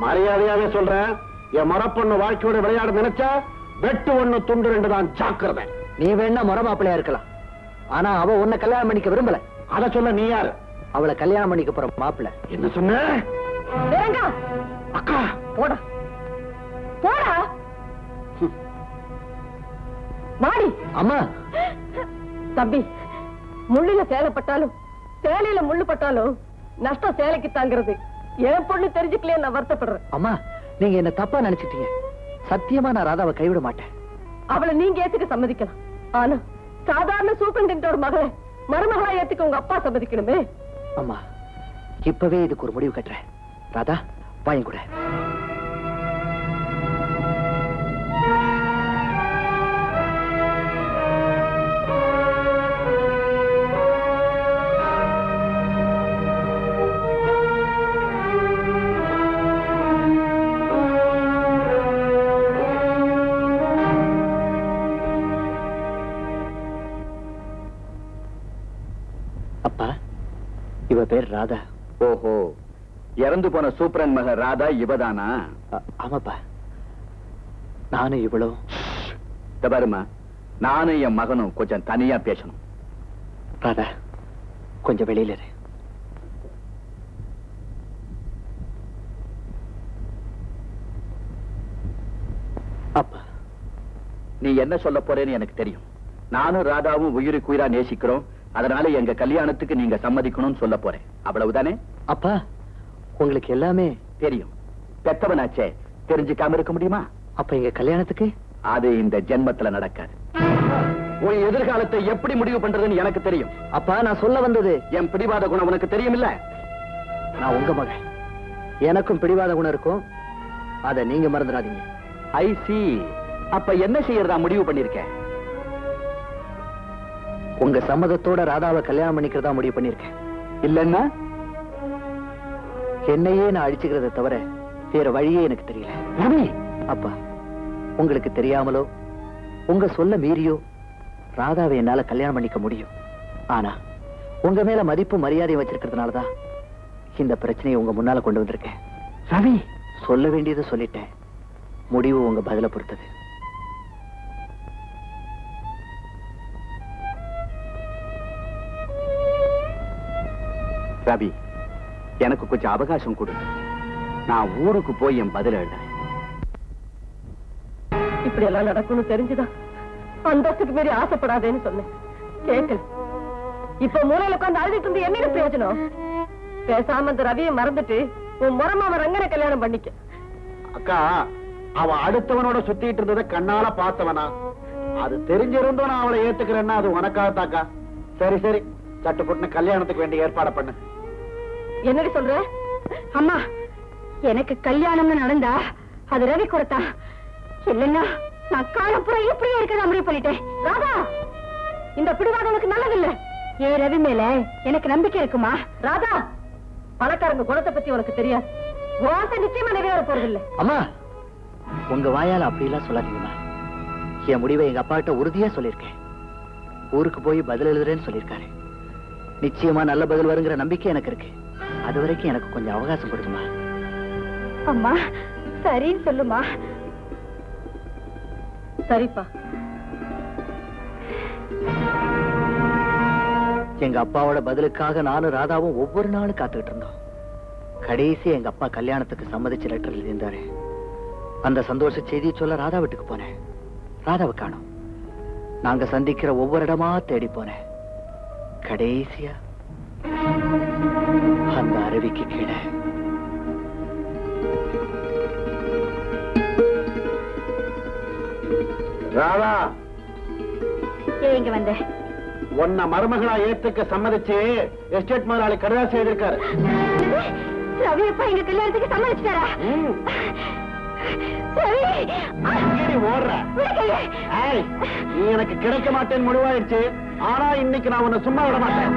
மரியாதையாவே சொல்றேன். என் மரப்பொண்ணு வாழ்க்கையோட விளையாட நினைச்சா வெட்டு 1 துண்டு 2 தான் ஜாக்கிரதை. நீ வேணா முறை மாப்பிள்ளையா இருக்கலாம், ஆனா அவ உன்னை கல்யாணம் பண்ணிக்க விரும்பல. அத சொல்ல நீ யாரு? அவளை கல்யாணம் பண்ணிக்க போற மாப்பிள்ளை. என்ன சொன்ன? அக்கா போடா போடா மாடி. அம்மா தம்பி, முள்ளில சேலைப்பட்டாலும் சேலையில முள்ளு பட்டாலும் நஷ்டம் சேலைக்கு தாங்கிறது. என் பொண்ணு தெரிஞ்சுக்கலையே நான் வருத்தப்படுறேன். அம்மா, நீங்க என்ன தப்பா நினைச்சிட்டீங்க. சத்தியமா நான் ராதாவை கைவிட மாட்டேன். அவளை நீங்க ஏத்துக்க சம்மதிக்கலாம். ஆனா சாதாரண சூப்பரண்டோட மகளை மருமகளா ஏத்துக்க உங்க அப்பா சம்மதிக்கணுமே. அம்மா, இப்பவே இதுக்கு ஒரு முடிவு கட்டுறேன். ராதா, வாங்கி கூட. அப்பா, இவ பேர் ராதா. ஓஹோ, இறந்து போன சூப்பரன் மக ராதா இவதானா? ஆமாப்பா. நானும் இவ்வளவு. பாருமா, நானும் என் மகனும் கொஞ்சம் தனியா பேசணும். ராதா, கொஞ்சம் வெளியில இரு. அப்பா, நீ என்ன சொல்ல போறேன்னு எனக்கு தெரியும். நானும் ராதாவும் உயிருக்கு உயிரா நேசிக்கிறோம். அதனால எங்க கல்யாணத்துக்கு நீங்க சம்மதிக்கணும்னு சொல்ல போறேன். அவ்வளவுதானே? அப்பா, உங்களுக்கு எல்லாமே தெரியும். பெத்தவனாச்சே, தெரிஞ்சுக்காம இருக்க முடியுமா? அப்ப எங்க கல்யாணத்துக்கு அது இந்த ஜென்மத்துல நடக்காது. உன் எதிர்காலத்தை எப்படி முடிவு பண்றதுன்னு எனக்கு தெரியும். அப்பா, நான் சொல்ல வந்தது, என் பிடிவாத குணம் உனக்கு தெரியும் இல்ல? நான் உங்க மகன். எனக்கும் பிடிவாத குணம் இருக்கும். அத நீங்க மறந்துடாதீங்க. ஐ சி. அப்ப என்ன செய்யறதா முடிவு பண்ணிருக்கேன்? உங்க சம்மதத்தோட ராதாவை கல்யாணம் பண்ணிக்கிறதா முடிவு பண்ணிருக்கேன். இல்லன்னா என்னையே நான் அழிச்சுக்கிறத தவிர வேற வழியே எனக்கு தெரியல. அப்பா, உங்களுக்கு தெரியாமலோ உங்க சொல்ல மீறியோ ராதாவை என்னால கல்யாணம் பண்ணிக்க முடியும். ஆனா உங்க மேல மதிப்பு மரியாதை வச்சிருக்கிறதுனாலதான் இந்த பிரச்சனையை உங்க முன்னால கொண்டு வந்திருக்கேன். ரவி, சொல்ல வேண்டியதை சொல்லிட்டேன். முடிவு உங்க பதில பொறுத்தது. ரவி, எனக்கு கொஞ்சம் அவகாசம் கொடு. நான் ஊருக்கு போய் என் பதில் எழுதுறேன். இப்படி எல்லாம் நடக்கும்னு தெரிஞ்சுதான் அந்தஸ்துக்கு மீறி ஆசைப்படாதேன்னு சொன்னேன். கேட்கல. இப்ப மூலையில உட்கார்ந்து அழுதுட்டு இருந்து என்ன பிரயோஜனம்? பேசாம அந்த ரவியை மறந்துட்டு உன் முறமாவ ரங்கனை கல்யாணம் பண்ணிக்க. அக்கா, அவ அடுத்தவனோட சுத்திட்டு இருந்ததை கண்ணால பார்த்தவனா? அது தெரிஞ்சிருந்தோம் நான் அவளை ஏத்துக்கிறேன்னா அது உனக்காகத்தாக்கா. சரி சரி, சட்டுப்புட்டுன்னு கல்யாணத்துக்கு வேண்டிய ஏற்பாடு பண்ணு. என்னடி சொல்ற? அம்மா, எனக்கு கல்யாணம்னு நடந்தா அது ரவி கொடுத்தா. இல்லைன்னா நான் காலப்புறம் இப்படியே இருக்கிறதா முடிவு பண்ணிட்டேன். ராதா, இந்த பிடிவாதம் உனக்கு நல்லதில்லை. ஏ ரவி மேல எனக்கு நம்பிக்கை இருக்குமா? ராதா, பணக்காரங்க குணத்தை பத்தி உனக்கு தெரியாது. வாச நிச்சயமா நிறைவேற போறதில்லை. அம்மா, உங்க வாயால அப்படி எல்லாம் சொல்லாதீங்கம்மா. என் முடிவை எங்க அப்பா கிட்ட உறுதியா சொல்லியிருக்கேன். ஊருக்கு போய் பதில் எழுதுறேன்னு சொல்லியிருக்காரு. நிச்சயமா நல்ல பதில் வருங்கிற நம்பிக்கை எனக்கு இருக்கு. அது வரைக்கும் எனக்கு கொஞ்சம் அவகாசம் கொடுக்குமா? அம்மா, சரின்னு சொல்லுமா. சரிப்பா. எங்க அப்பாவோட பதிலுக்காக நானும் ராதாவும் ஒவ்வொரு நாளும் காத்துக்கிட்டு இருந்தோம். கடைசி எங்க அப்பா கல்யாணத்துக்கு சம்மதிச்சு லெட்டர் எழுதியிருந்தாரு. அந்த சந்தோஷ செய்தியை சொல்ல ராதா வீட்டுக்கு போனேன். ராதாவை காணோம். நாங்க சந்திக்கிற ஒவ்வொரு இடமா தேடி போனேன். கடைசியா அந்த அருவிக்கு கீழே. ராதா, இங்க வந்த உன்னை மருமகளா ஏத்துக்க சம்மதிச்சு எஸ்டேட் முதலாளி கடிதாசி எழுதிருக்காரு. ரவி அப்பா எங்க கல்யாணத்துக்கு சம்மதிச்சிட்டாரா? ஓடுற நீ எனக்கு கிடைக்க மாட்டேன்னு முடிவாயிடுச்சு. ஆனா இன்னைக்கு நான் உன்னை சும்மா விட மாட்டேன்.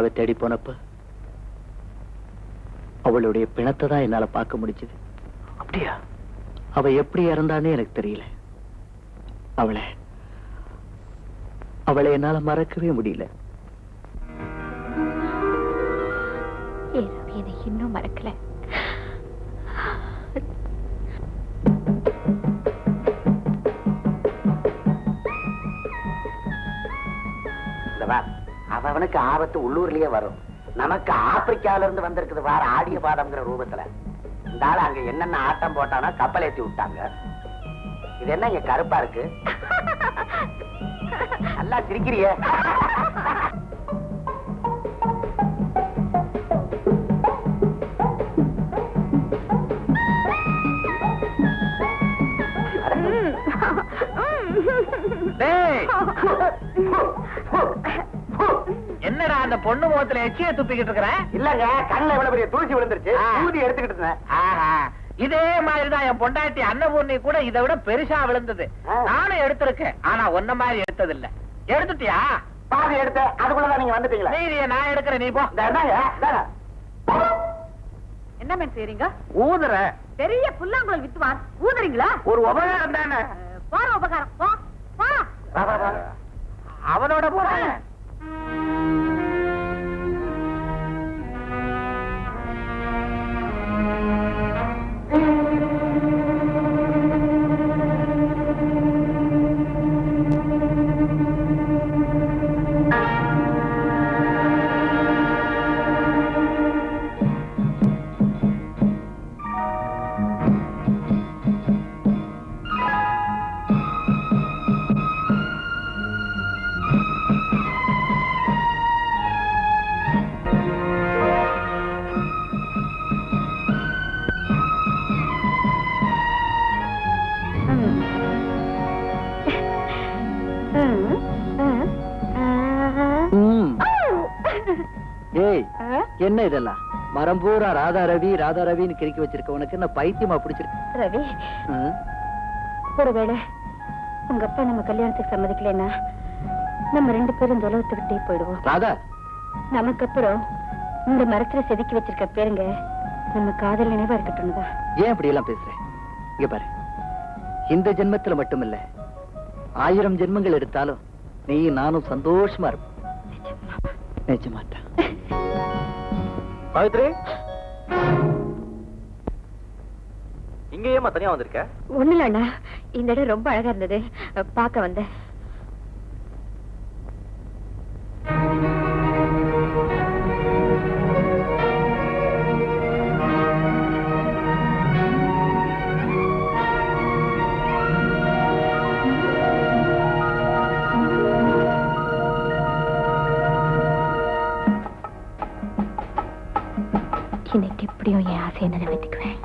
ராதாவை தேடி போனப்ப அவளுடைய பிணத்தை தான் என்னால பார்க்க முடிஞ்சது. அப்படியா? அவ எப்படி இறந்தான்னு எனக்கு தெரியல. அவளை என்னால மறக்கவே முடியல. என்னை இன்னும் மறக்கல. அவனுக்கு ஆபத்து உள்ளூர்லயே வரும். நமக்கு ஆப்பிரிக்கால இருந்து வந்திருக்குது வார ஆடிய பாதம்ங்கிற ரூபத்துல. இந்த ஆளு அங்க என்னென்ன ஆட்டம் போட்டானோ கப்பல் ஏத்தி விட்டாங்க. இது என்ன இங்க கருப்பா இருக்கு? நல்லா சிரிக்கிறிய. என்னடா அந்த பொண்ணு முகத்துல எச்சிய துப்பிக்கிட்டு இருக்கிறேன்? இல்லங்க, கண்ணுல எவ்வளவு பெரிய தூசி விழுந்துருச்சு. ஊதி எடுத்துக்கிட்டு இருந்தேன். இதே மாதிரிதான் என் பொண்டாட்டி அன்னபூர்ணி கூட இதை விட பெருசா விழுந்தது. நானும் எடுத்திருக்கேன், ஆனா ஒன்ன மாதிரி எடுத்தது இல்ல. எடுத்துட்டியா? பாதி எடுத்த, அதுக்குள்ளதான் நீங்க வந்துட்டீங்களா? நீதிய நான் எடுக்கிறேன், நீ போ. என்ன மேன் செய்றீங்க? ஊதுற பெரிய புல்லாங்குழல் வித்துவான் ஊதுறீங்களா? ஒரு உபகாரம் தானே. போற உபகாரம் போ போ. அவனோட போறேன். என்ன இதெல்லாம்? மரம் பூரா ராதா ரவின்னு கிறுக்கி வச்சிருக்க உனக்கு என்ன பைத்தியமா பிடிச்சிருக்கு? ரவி, ஒருவேளை உங்க அப்பா நம்ம கல்யாணத்துக்கு சம்மதிக்கலன்னா நம்ம 2 பேரும் இந்த உலகத்தை விட்டே போயிடுவோம். ராதா, நமக்கு அப்புறம் இந்த மரத்துல செதுக்கி வச்சிருக்க பேருங்க நம்ம காதல் நினைவா இருக்கட்டும் தான். ஏன் இப்படி எல்லாம் பேசுறேன்? இங்க பாரு, இந்த ஜென்மத்துல மட்டும் இல்ல, 1000 ஜென்மங்கள் எடுத்தாலும் நீ நானும் சந்தோஷமா இருப்போம். நிஜமாட்டா? சாவித்ரி, இங்க ஏமா தனியா வந்திருக்க? ஒண்ணு இல்ல அண்ணா, இந்த இடம் ரொம்ப அழகா இருந்தது, பார்க்க வந்தேன். இன்னைக்கு எப்படியும் என் ஆசையை நிறைவேற்றிக்குவேன்.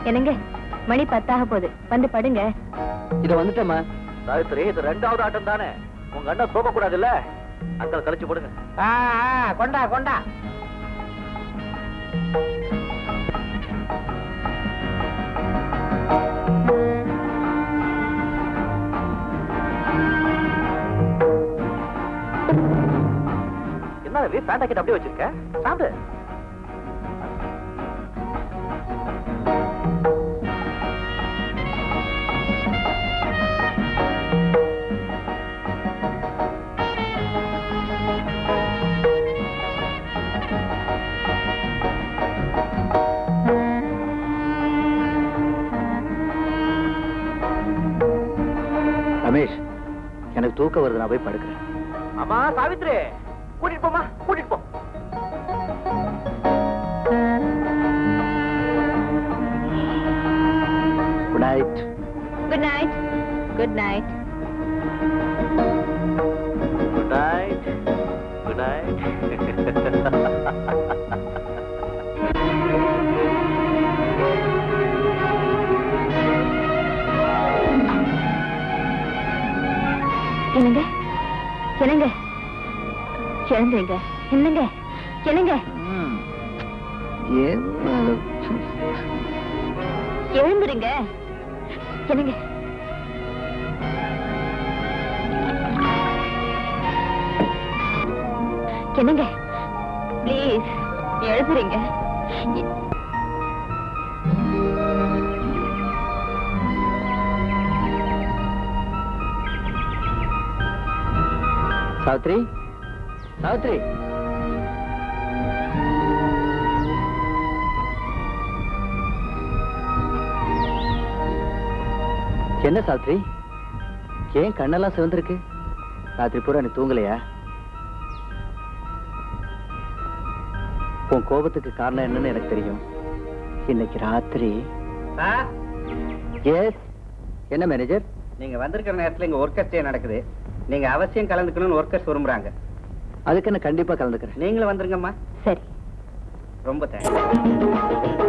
என்னங்க, மணி 10 போகுது, வந்து படுங்க. இத வந்துட்டேம்மா. சாவித்ரி, இது 2வது ஆட்டம் தானே, உங்க அண்ணன் தோக்க கூடாது இல்ல? அங்க கழிச்சு போடுங்க. கொண்டா கொண்டா. என்ன பேண்டா கிட்ட அப்படியே வச்சிருக்க? சாப்பிடு. ரமேஷ், எனக்கு தூக்கம் வருது, நான் போய் படுக்கிறேன். அம்மா சாவித்ரி, கூட்டிட்டு போமா, கூட்டிட்டு போ. Good night. Good night. Good night. Good night. Good night. என்னங்க என்னங்க எழுந்துங்க, என்னங்க என்னங்க? எழுந்துருங்க. என்னங்க என்னங்க ப்ளீஸ் எழுதுறீங்க. சாவித்ரி, சாவித்ரி, என்ன சாவித்ரி, ஏன் கண்ணெல்லாம் சிவந்திருக்கு? ராத்திரி பூரா நீ தூங்கலையா? உன் கோபத்துக்கு காரணம் என்னன்னு எனக்கு தெரியும். இன்னைக்கு ராத்திரி. எஸ், என்ன மேனேஜர்? நீங்க வந்திருக்கிற நேரத்துல இங்க ஒர்க்கர்ஸ் டே நடக்குது. நீங்க அவசியம் கலந்துக்கணும்னு ஒர்க்கர்ஸ் விரும்புறாங்க. அதுக்கு என்ன கண்டிப்பா கலந்துக்கிறேன். நீங்களும் வந்துருங்கம்மா. சரி. ரொம்ப தேங்க்ஸ்.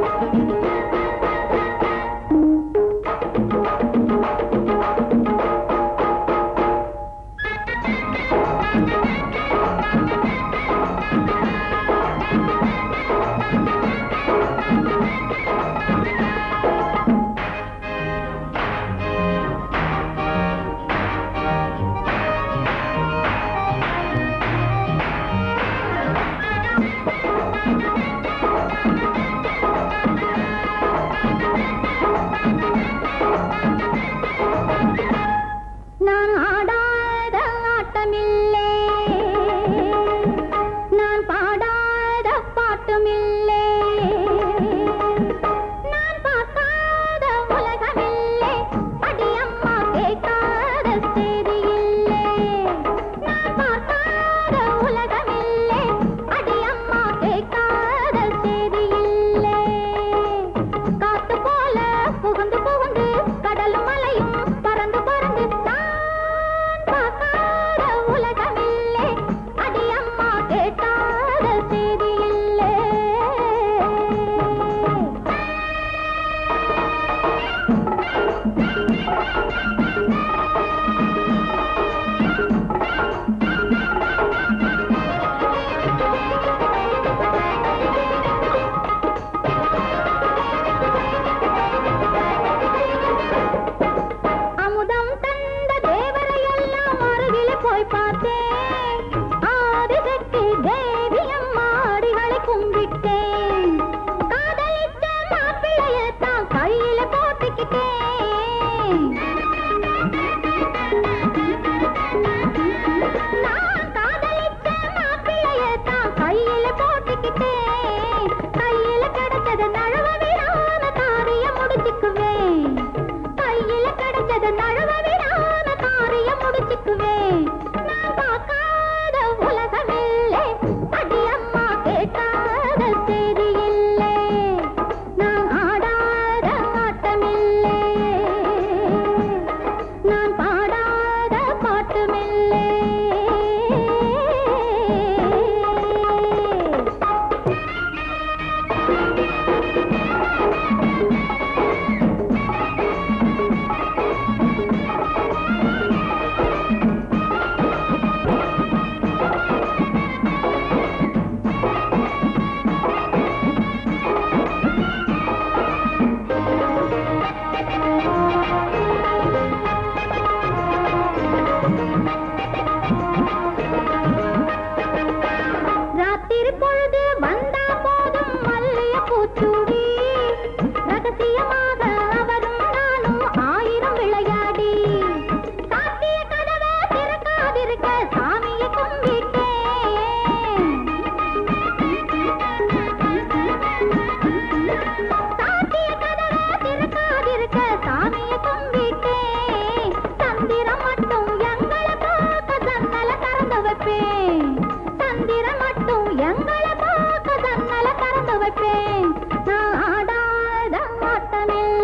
எங்களை பார்க்க ஜன்னல திறந்து வைப்பேன். நான் ஆடாத ஆட்டமில்லை.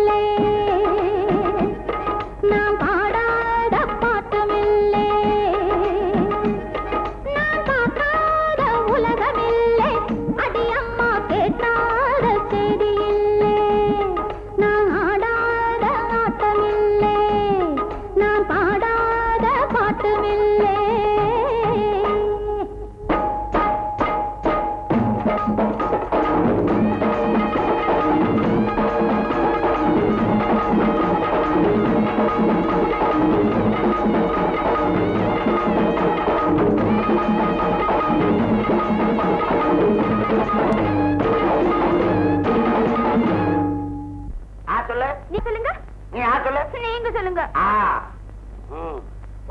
நீ சொல்லுங்க. நீ யார் சொல்லு? நீங்க சொல்லுங்க.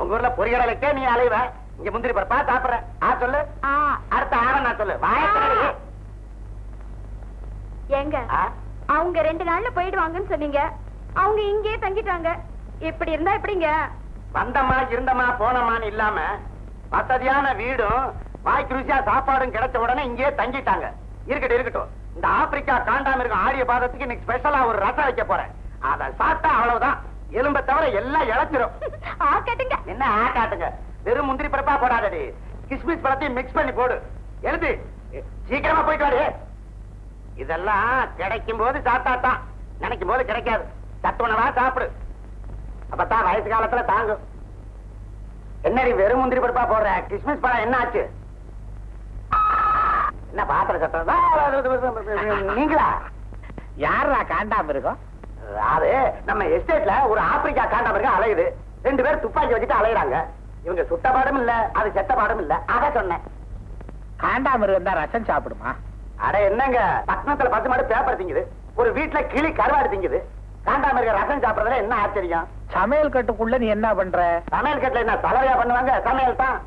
உங்க ஊர்ல பொறிகடலுக்கே நீ அலைவ, இங்க முந்திரி பருப்பா சாப்பிடுற. சொல்லு. அடுத்த நான் சொல்லு. எங்க அவங்க 2 நாள்ல போயிடுவாங்கன்னு சொன்னீங்க, அவங்க இங்கே தங்கிட்டாங்க. இப்படி இருந்தா எப்படிங்க? வந்தமா இருந்தமா போனமான்னு இல்லாம வசதியான வீடும் வாய்க்கு ருசியா சாப்பாடும் கிடைச்ச உடனே இங்கே தங்கிட்டாங்க. இருக்கட்டும். இந்த ஆப்பிரிக்கா காண்டாமிருகம் ஆரிய பாதத்துக்கு இன்னைக்கு ஸ்பெஷலா ஒரு ரசம் வைக்க போறேன். அத சாப்பிட்டா அவ்வளவுதான், எலும்ப தவிர எல்லாம் இழைச்சிரும். ஆக்காட்டுங்க. என்ன ஆக்காட்டுங்க? வெறும் முந்திரி பருப்பா போடாதடி, கிஸ்மிஸ் பழத்தையும் மிக்ஸ் பண்ணி போடு. எழுது, சீக்கிரமா போயிட்டு வாரு. இதெல்லாம் கிடைக்கும் போது சாப்பிட்டாதான், நினைக்கும் போது கிடைக்காது. சத்துணவா சாப்பிடு, அப்பதான் வயசு காலத்துல தாங்கும். என்னடி வெறும் முந்திரி பருப்பா போடுற? கிஸ்மிஸ் பழம் என்ன ஆச்சு? என்ன பாத்திர சத்தம்? நீங்களா? யாரா காண்டாமிருகம்? அது நம்ம எஸ்டேட்ல ஒரு ஆப்பிரிக்கா காண்டாமிருகம் அலையுது. 2 பேர் துப்பாக்கி வச்சுட்டு அலையுறாங்க. இவங்க சுட்ட பாடும் இல்ல, அது செத்த பாடும் இல்ல. அத சொன்னேன். காண்டாமிருகம் தான் ரசம் சாப்பிடுமா? அட என்னங்க, பட்டணத்துல 10 மாடு பேப்பர் திங்குது, ஒரு வீட்டுல கிளி கருவாடு திங்குது. காண்டாமிருக ரசம் சாப்பிடுறதுல என்ன ஆச்சரியம்? சமையல் கட்டுக்குள்ள நீ என்ன பண்ற? சமையல் கட்டுல என்ன தலையா பண்ணுவாங்க? சமையல் தான்.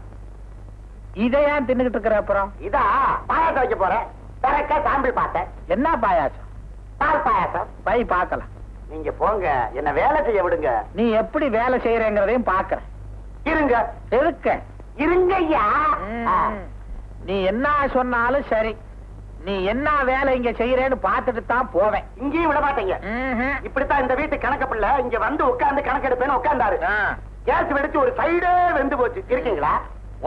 இதையா தின்னுகிட்டு இருக்கிற? அப்புறம் இதா பாயாசம் வைக்க போறேன். பிறக்க சாம்பிள் பார்த்தேன். என்ன பாயாசம்? பால் பாயாசம். பை பார்க்கலாம். நீங்க போங்க, என்ன வேலை செய்ய விடுங்க. நீ எப்படி வேலை செய்யறங்கிறதையும் பாக்குறேன். இருங்க இருங்க ஐயா. நீ என்ன சொன்னாலும் சரி, நீ என்ன வேலை இங்க செய்யறேன்னு பாத்துட்டு தான் போவேன். இங்கேயும் விட மாட்டீங்க. இப்படித்தான் இந்த வீட்டு கணக்கு பிள்ளை இங்க வந்து உட்கார்ந்து கணக்கெடுப்பேன்னு உட்கார்ந்தாரு. கேஸ் வெடிச்சு ஒரு சைடே வெந்து போச்சு. இருக்கீங்களா?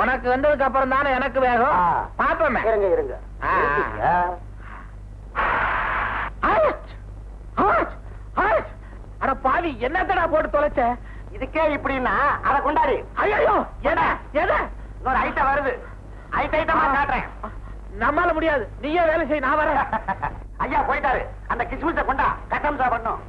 உனக்கு வந்ததுக்கு அப்புறம் தானே எனக்கு வேகம். பாப்போமே. இருங்க. அட பாவி, என்னத்தடா போட்டு தொலைச்ச? இதுக்கே இப்படின்னா அதை கொண்டாடி. ஐயோ, இன்னொரு ஐட்டம் வருது. ஐட்டமா காட்டுறேன். நம்மால முடியாது, நீயே வேலை செய், நான் வரேன். ஐயா போயிட்டாரு. அந்த கிஸ்மிஸ கொண்டா, கட்டம் சாப்பிடணும்.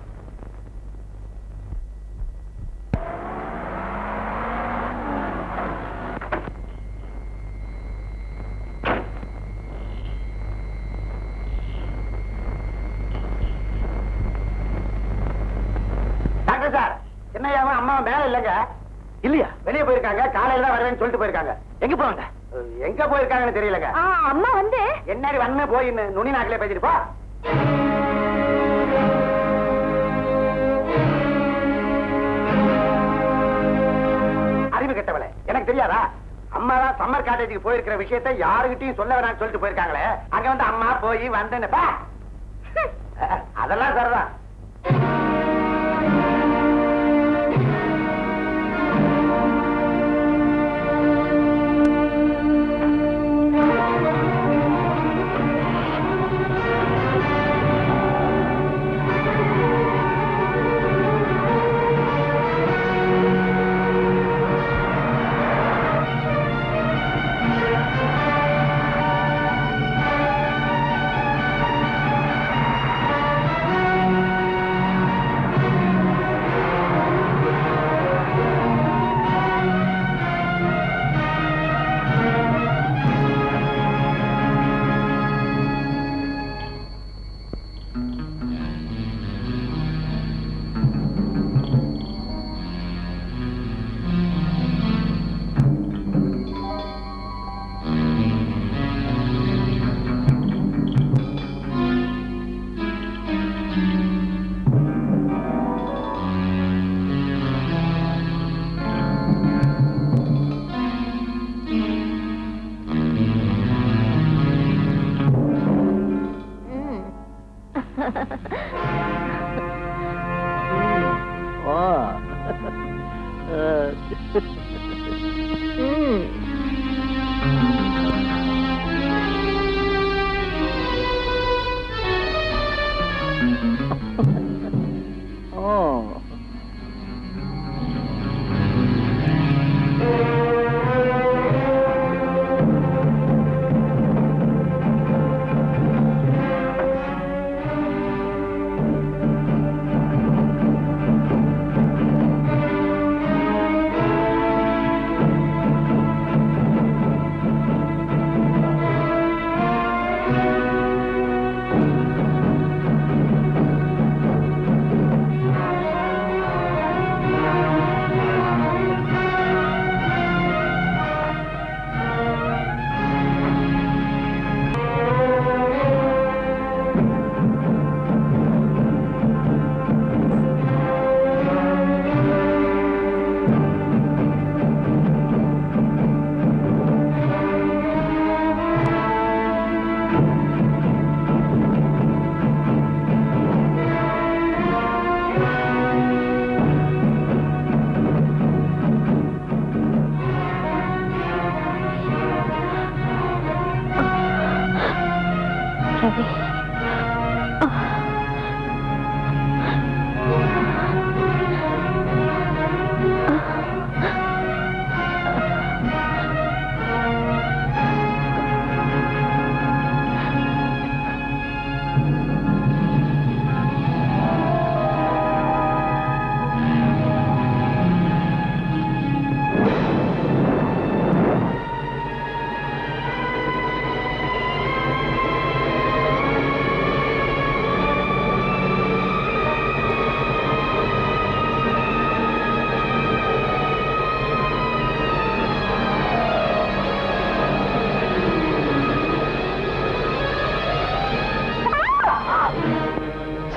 டாக்டர் சார், சின்னையாவும் அம்மாவும் மேல இல்லங்க. இல்லையா? வெளியே போயிருக்காங்க. காலையில தான் வருவேன்னு சொல்லிட்டு போயிருக்காங்க. எங்க போவாங்க? எங்க போயிருக்காங்கன்னு தெரியலங்க. அம்மா வந்து என்னடி வன்மை போய் நுனி நாக்கிலே பேசிட்டு போ. அறிவு கெட்டவளே, எனக்கு தெரியாதா? அம்மா தான் சம்மர் காட்டேஜுக்கு போயிருக்கிற விஷயத்தை யாருகிட்டையும் சொல்ல வேணாம்னு சொல்லிட்டு போயிருக்காங்களே. அங்க வந்து அம்மா போய் வந்தேன்னு அதெல்லாம் சரிதான்.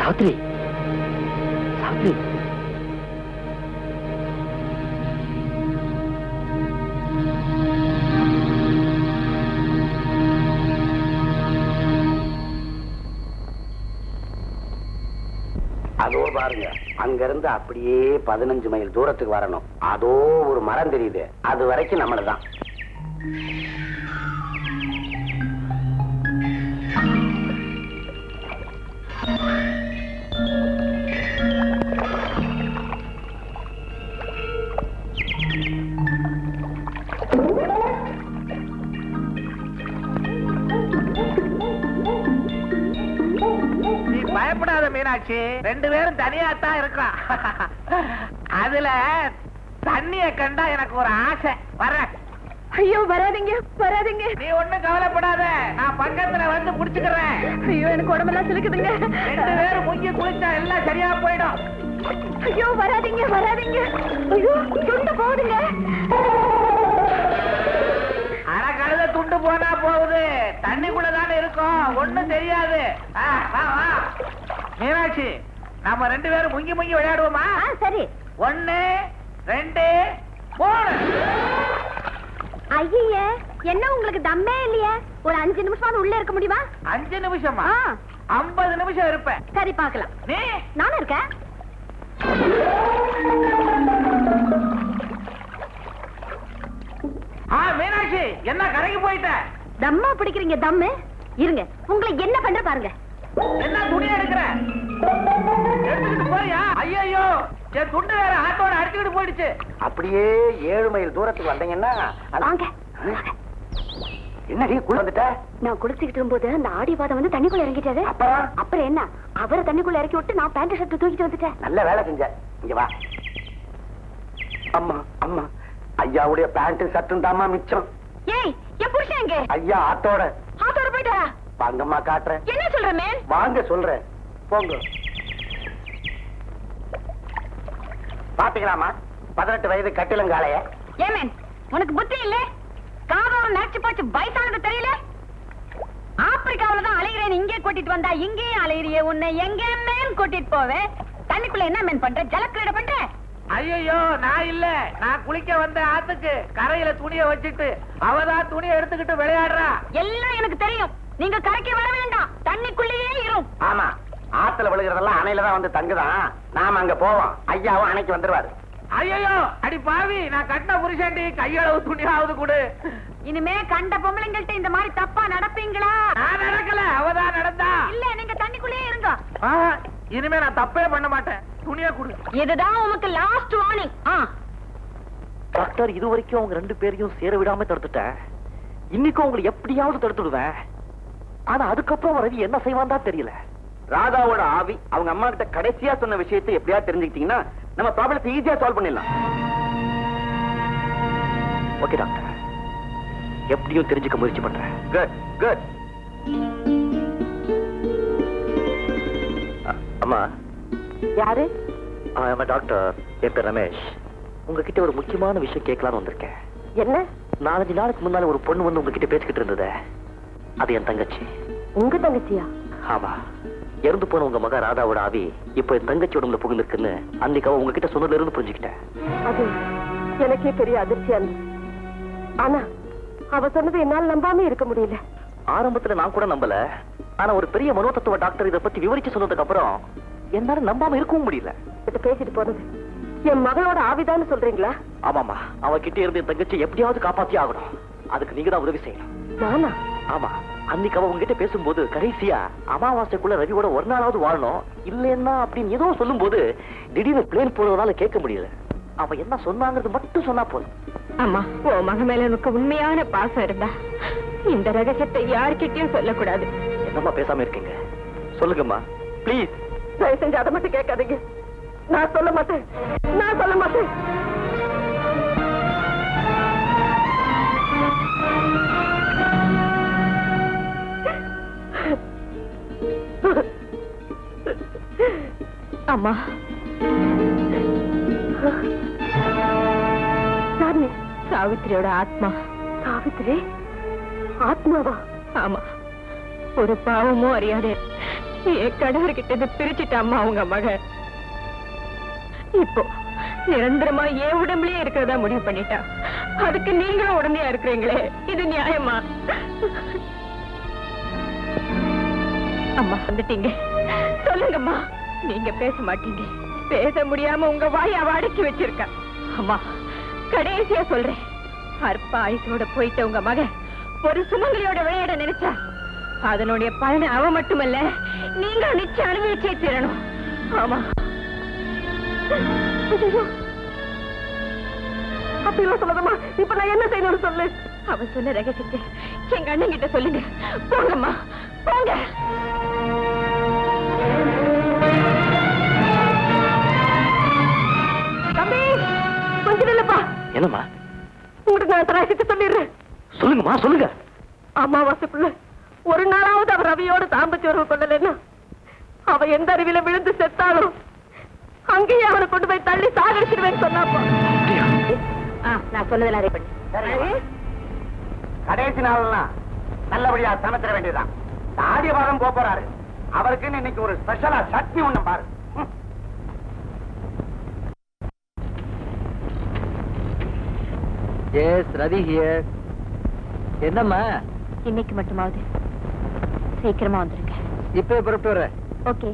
சாவித்ரி சாவித்ரி அதோ பாருங்க, அங்க இருந்து அப்படியே 15 மைல் தூரத்துக்கு வரணும். அதோ ஒரு மரம் தெரியுது, அது வரைக்கும் நம்மளதான். பயப்படாத மீனாட்சி, 2 பேரும் தனியாத்தான் இருக்கான். அதுல தண்ணிய கண்டா எனக்கு ஒரு ஆசை. வர. ஐயோ வராதீங்க வராதீங்க. நீ ஒண்ணும் கவலைப்படாத, நான் பக்கத்துல வந்து புடிச்சுக்கிறேன். ஐயோ எனக்கு உடம்பெல்லாம் சிலுக்குதுங்க. 2 பேரும் முங்கி குளிச்சா எல்லாம் சரியா போயிடும். ஐயோ வராதீங்க வராதீங்க. ஐயோ துண்டு போகுதுங்க. கழுத துண்டு போனா போகுது, தண்ணிக்குள்ளதானே இருக்கும், ஒண்ணும் தெரியாது. மீனாட்சி, நம்ம 2 பேரும் முங்கி முங்கி விளையாடுவோமா? சரி. 1 2 3. ஐயே என்ன உங்களுக்கு தம்மே இல்லையே? ஒரு 5 நிமிஷம் உள்ள இருக்க முடியுமா? 5 நிமிஷமா? 50 நிமிஷம் இருப்பேன். சரி பார்க்கலாம். நீ? நானும் இருக்கேன். மீனாட்சி, என்ன கரைக்கு போயிட்ட? தம்மா பிடிக்கிறீங்க தம்மு? இருங்க உங்களை என்ன பண்ற பாருங்க. என்ன துணி எடுக்கிற? எடுத்துக்கிட்டு போறியா? ஐயோ, என் துண்டு வேற ஆட்டோட அடிச்சுக்கிட்டு போயிடுச்சு. அப்படியே 7 மைல் தூரத்துக்கு வந்தீங்கன்னா வாங்க. என்னடி குள்ள வந்துட்ட? நான் குளிச்சுக்கிட்டு இருக்கும்போது அந்த ஆடிவாதம் வந்து தண்ணிக்குள்ள இறங்கிட்டாரு. அப்புறம் என்ன, அவரை தண்ணிக்குள்ள இறக்கி விட்டு நான் பேண்ட் ஷர்ட் தூக்கிட்டு வந்துட்டேன். நல்ல வேலை செஞ்ச. இங்க வா. அம்மா அம்மா, ஐயாவுடைய பேண்ட் ஷர்ட்டும் தாமா மிச்சம். ஏய் என் புருஷன் எங்க? ஐயா ஆட்டோட போயிட்டாரா? வாங்கம்மா காட்டுறேன். என்ன சொல்ற மேல்? வாங்க சொல்றேன், போங்க. பாத்தீங்களாமா 18 வயது கட்டிலங்காலைய? ஏமேன் உனக்கு புத்தி இல்ல? காதோரம் நடிச்சு போச்சு, வயசானது தெரியல? ஆப்பிரிக்காவில தான் அலைகிறேன், இங்கே கூட்டிட்டு வந்தா இங்கேயும் அலையிறிய, உன்னை எங்க மேன் கூட்டிட்டு போவேன். தண்ணிக்குள்ள என்ன மேன் பண்ற? ஜலக்கிரீட பண்ற? ஐயோ, நான் இல்ல, நான் குளிக்க வந்த ஆத்துக்கு கரையில துணியை வச்சுட்டு அவதான் துணியை எடுத்துக்கிட்டு விளையாடுறா. எல்லாம் எனக்கு தெரியும். நீங்க கரைக்கு வர வேண்டாம், தண்ணிக்குள்ளேயே இரும். ஆமா, ஆத்துல விழுகிறதெல்லாம் அணையில தான் வந்து தங்குதான். நாம அங்க போவோம், ஐயாவும் அணைக்கு வந்துருவாரு. ஐயோ, அடி பாவி, நான் கட்டின புருஷன்டி, கையளவு துணியாவது கொடு. இனிமே கண்ட பொம்பளைங்கள்ட்ட இந்த மாதிரி தப்பா நடப்பீங்களா? நான் நடக்கல, அவதான் நடந்தா. இல்ல நீங்க தண்ணிக்குள்ளேயே இருங்க. இனிமே நான் தப்பே பண்ண மாட்டேன், துணியா கொடு. இதுதான் உனக்கு லாஸ்ட் வார்னிங். டாக்டர், இது வரைக்கும் அவங்க 2 பேரையும் சேர விடாம தடுத்துட்டேன். இன்னைக்கும் உங்களை எப்படியாவது தடுத்துடுவேன். ஆனா அதுக்கப்புறம் ரவி என்ன செய்வான் தான் தெரியல. ராதாவோட ஆவி அவங்க அம்மா கிட்ட கடைசியா சொன்ன விஷயத்தை எப்படியா தெரிஞ்சுக்கிட்டீங்கன்னா நம்ம ப்ராப்ளத்தை ஈஸியா சால்வ் பண்ணிடலாம். ஓகே டாக்டர், எப்படியும் தெரிஞ்சுக்க முயற்சி பண்றேன். Good good. அம்மா. யாரு? டாக்டர், என் பேர் ரமேஷ். உங்ககிட்ட ஒரு முக்கியமான விஷயம் கேட்கலான்னு வந்திருக்கேன். என்ன? 4-5 நாளுக்கு முன்னால ஒரு பொண்ணு வந்து உங்ககிட்ட பேசிக்கிட்டு இருந்தது. அது என் தங்கச்சி. உங்க தங்கச்சியா? ஆமா, இறந்து போன உங்க மக ராதாவோட ஆவி இப்ப என் தங்கச்சி உடம்புல புகுந்திருக்குன்னு அன்னைக்கு அவ உங்ககிட்ட சொன்னதுல இருந்து புரிஞ்சுக்கிட்டேன். அது எனக்கே பெரிய அதிர்ச்சியா இருந்தது. ஆனா அவ சொன்னது என்னால நம்பாம இருக்க முடியல. ஆரம்பத்துல நான் கூட நம்பல. ஆனா ஒரு பெரிய மனோதத்துவ டாக்டர் இதை பத்தி விவரிச்சு சொன்னதுக்கு அப்புறம் என்னால நம்பாம இருக்கவும் முடியல. பேசிட்டு போனது என் மகளோட ஆவிதான்னு சொல்றீங்களா? ஆமாமா, அவகிட்ட இருந்து என் தங்கச்சி எப்படியாவது காப்பாத்தி ஆகணும். அதுக்கு நீங்க தான் உதவி செய்யணும். நானா? ஆமா, அன்னைக்கு அவ உங்ககிட்ட பேசும்போது கடைசியா அமாவாசைக்குள்ள ரவியோட ஒரு நாளாவது வாழணும் இல்லைன்னா அப்படின்னு ஏதோ சொல்லும் போது திடீர்னு பிளேன் போறதுனால கேட்க முடியல. அவ என்ன சொன்னாங்கிறது மட்டும் சொன்னா போதும். ஆமா, உன் மக மேல எனக்கு உண்மையான பாசம் இருந்தா இந்த ரகசியத்தை யார்கிட்டயும் சொல்லக்கூடாது. என்னம்மா பேசாம இருக்கீங்க? சொல்லுங்கம்மா ப்ளீஸ். தயவு செஞ்சு அதை மட்டும் கேட்காதீங்க. நான் சொல்ல மாட்டேன், நான் சொல்ல மாட்டேன். அம்மா, சாவித்திரியோட ஆத்மா. சாவித்திரி ஆத்மாவா? ஆமா, ஒரு பாவமும் அறியாதே என் கணவர்கிட்ட இருந்து பிரிச்சுட்டாம்மா அவங்க மகன். இப்போ நிரந்தரமா என் உடம்புலயே இருக்கிறதா முடிவு பண்ணிட்டா. அதுக்கு நீங்களும் உடனே இருக்கிறீங்களே, இது நியாயமா? அம்மா வந்துட்டீங்க, சொல்லுங்கம்மா. நீங்க பேச மாட்டீங்க. பேச முடியாம உங்க வாயை அவ அடக்கி வச்சிருக்கா. அம்மா கடைசியா சொல்றேன், அற்ப ஆயுசோட போயிட்ட உங்க மகன் ஒரு சுமங்கலியோட விளையாட நினைச்சா அதனுடைய பலனை அவ மட்டுமல்ல நீங்க நிச்சயம் அனுபவிச்சே தீரணும். ஆமா. அப்படிலாம் சொல்லாதம்மா. இப்ப நான் என்ன செய்யணும்னு சொல்லு. அவ சொன்ன ரகசியத்தை எங்க அண்ணன் கிட்ட சொல்லுங்க. போங்கம்மா போங்க. தம்பி கொஞ்சம் இல்லப்பா. என்னம்மா? உங்களுக்கு நான் ரகசியத்தை சொல்லிடுறேன். சொல்லுங்கம்மா, சொல்லுங்க. அமாவாசைக்குள்ள ஒரு நாளாவது அவர் ரவியோட தாம்பத்திய உறவு கொள்ளலன்னா அவ எந்த அருவியில விழுந்து செத்தாலும் அங்கேயே அவனை கொண்டு போய் தள்ளி சாகடிச்சிருவேன்னு சொன்னாப்பா. நான் சொன்னதெல்லாம் ரெடி பண்ணி கடைசி நாள்லாம் நல்லபடியா சமைச்சிட வேண்டியதுதான். ஆடியவாதம் போறாரு. அவருக்குன்னு இன்னைக்கு ஒரு ஸ்பெஷலா சட்னி ஒண்ணு பாரு. Yes, Ravi here. என்னம்மா? இன்னைக்கு மட்டுமாவது சீக்கிரமா வந்துருங்க. இப்ப புறப்பட்டு வர. ஓகே.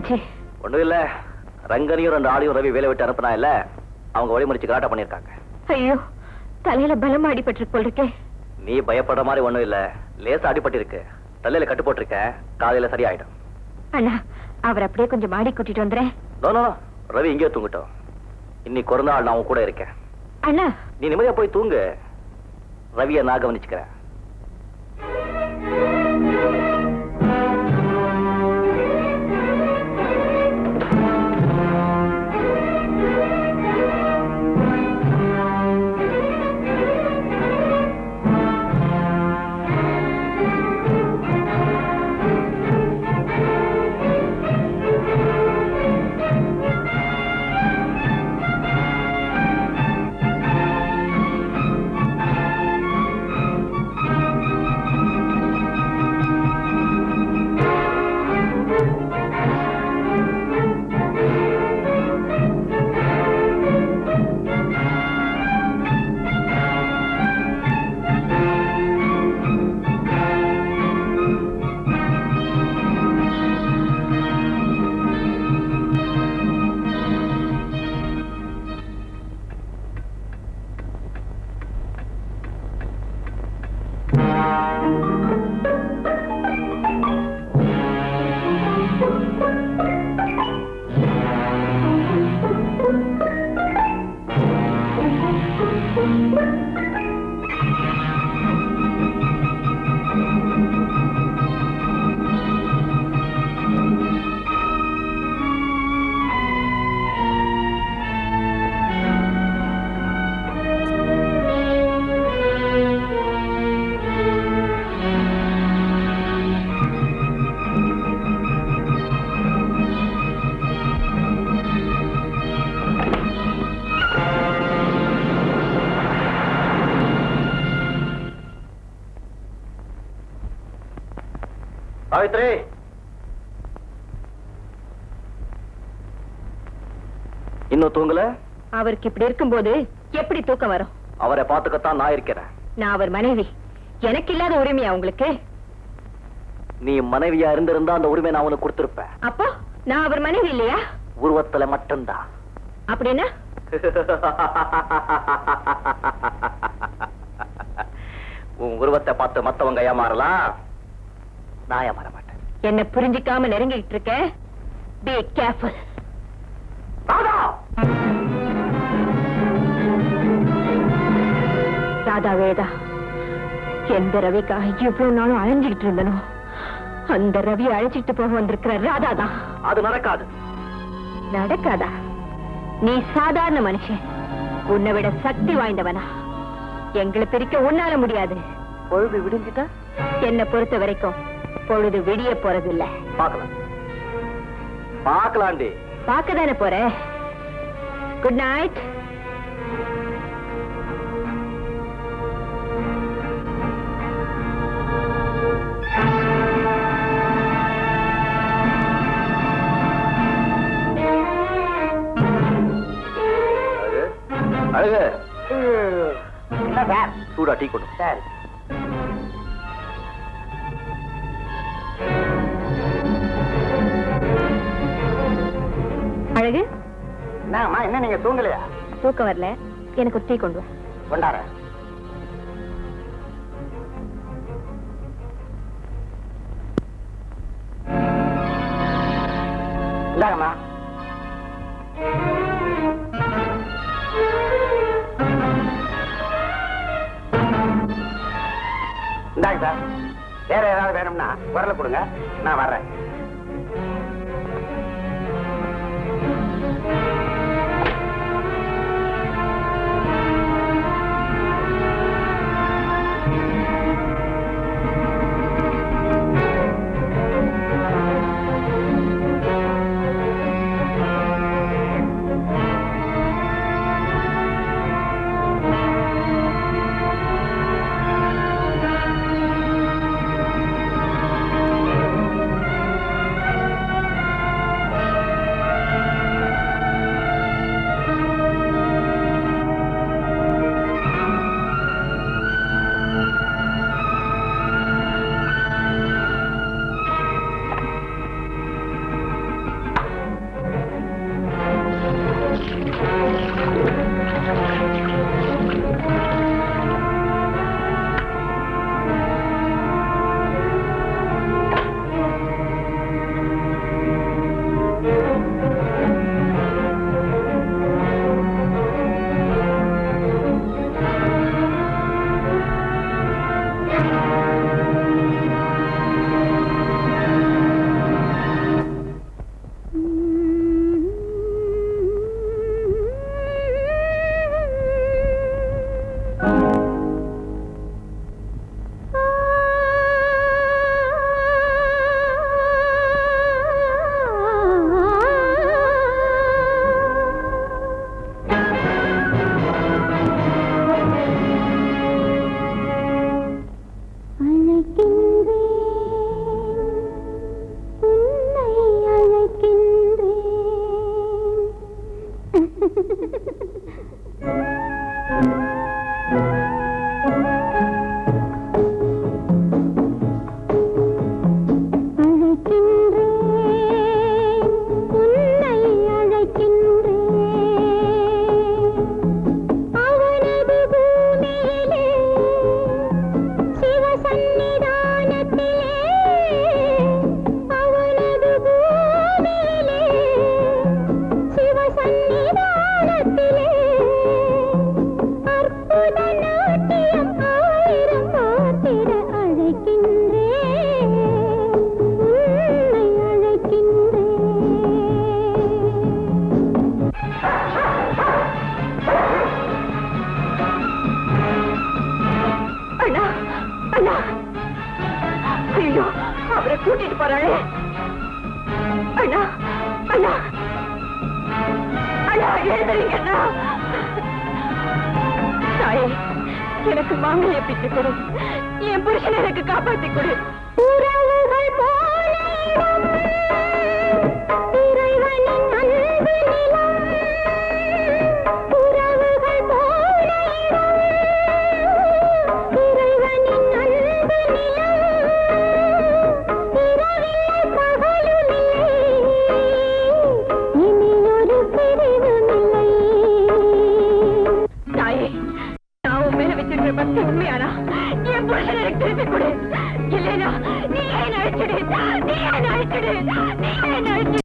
என்னாச்சு? ஒண்ணும் இல்ல, ரங்கனையும் 2 ஆளையும் ரவி வேலை விட்டு அனுப்புனா இல்ல, அவங்க வழிமறிச்சு கலாட்டம் பண்ணிருக்காங்க. ஐயோ, தலையில பலமா அடிபட்டு போல் இருக்கே. நீ பயப்படுற மாதிரி ஒண்ணும் இல்ல, லேசா அடிபட்டு இருக்கு. தலையில கட்டு போட்டிருக்க, காலையில சரியாயிடும். அண்ணா, அவர் அப்படியே கொஞ்சம் மாடி கூட்டிட்டு வந்துறேன். நோ, ரவி இங்கே தூங்கட்டும். இன்னைக்கு ஒரு நாள் நான் உன் கூட இருக்கேன். அண்ணா, நீ நிம்மதியா போய் தூங்கு, ரவியை நான் கவனிச்சுக்கிறேன். சாவித்ரி, இன்னும் தூங்கல? அவருக்கு இப்படி இருக்கும்போது எப்படி தூக்கம் வரும்? அவரை பாத்துக்கத்தான் நான் இருக்கிறேன். நான் அவர் மனைவி, எனக்கு இல்லாத உரிமையா உங்களுக்கு? நீ மனைவியா இருந்திருந்தா அந்த உரிமை நான் உனக்கு கொடுத்திருப்பேன். அப்போ நான் அவர் மனைவி இல்லையா? உருவத்துல மட்டும்தான். அப்படின்னா உன் உருவத்தை பார்த்து மத்தவங்க ஏமாறலாம், நான் ஏமாற மாட்டேன். என்ன புரிஞ்சிக்காம நெருங்கிட்டு இருக்க. Be careful. ராதா வேதா, எந்த ரவிக்காக இவ்வளவு நாளும் அழைஞ்சிட்டு இருந்தனோ அந்த ரவி அழைச்சிட்டு போக வந்திருக்கிற ராதா தான். அது நடக்காது. நடக்காதா? நீ சாதாரண மனுஷன், உன்னை விட சக்தி வாய்ந்தவனா. எங்களை பிரிக்க உன்னால முடியாது. பொழுது விடிஞ்சிட்டா என்ன பொறுத்த வரைக்கும் பொழுது விடிய போறதில்ல. பார்க்கலாம், பார்க்கலாண்டி. பார்க்கதானே போற. Good night. அழகு, என்ன சார்? சூடா டீ கொண்டு. சார், அழகு, என்னம்மா, என்ன நீங்க தூங்கலையா? தூக்கம் வரல, எனக்கு ஒரு டீ கொண்டு வா. கொண்டார. இந்தாங்கம்மா. இந்தாங்க சார். வேற ஏதாவது வேணும்னா குரலை கொடுங்க, நான் வர்றேன். சன்னிதானத்திலே அற்புத நாட்டியம் ஆயிரம் பார்த்திட அழைக்கின்றேன் உன்னை அழைக்கின்றேன். அண்ணா அண்ணா ஐயோ அவரை கூட்டிட்டு போறாளே அண்ணா அண்ணா அண்ணா எழுதுறீங்க அண்ணா. தாயே எனக்கு மாங்கல்ய பிச்சு கொடு, என் புருஷனை எனக்கு காப்பாத்தி கொடு. உறவுகள் போலேடும் இறைவனின் அன்பு நிலம், உறவுகள் போலேடும் இறைவனின் அன்பு நிலம், இரவில்லை பகலுமில்லை இனி ஒரு பிரிவுமில்லை. தாயே நான் உன் மேல வச்சிருக்கிற பக்தி உண்மையானா என் புருஷனை எனக்கு திருப்பி கொடு, இல்லைனா நீ ஏன் அழைச்சிடு, நீ ஏன் அழைச்சிடு, நீ ஏன் அழைச்சிடு.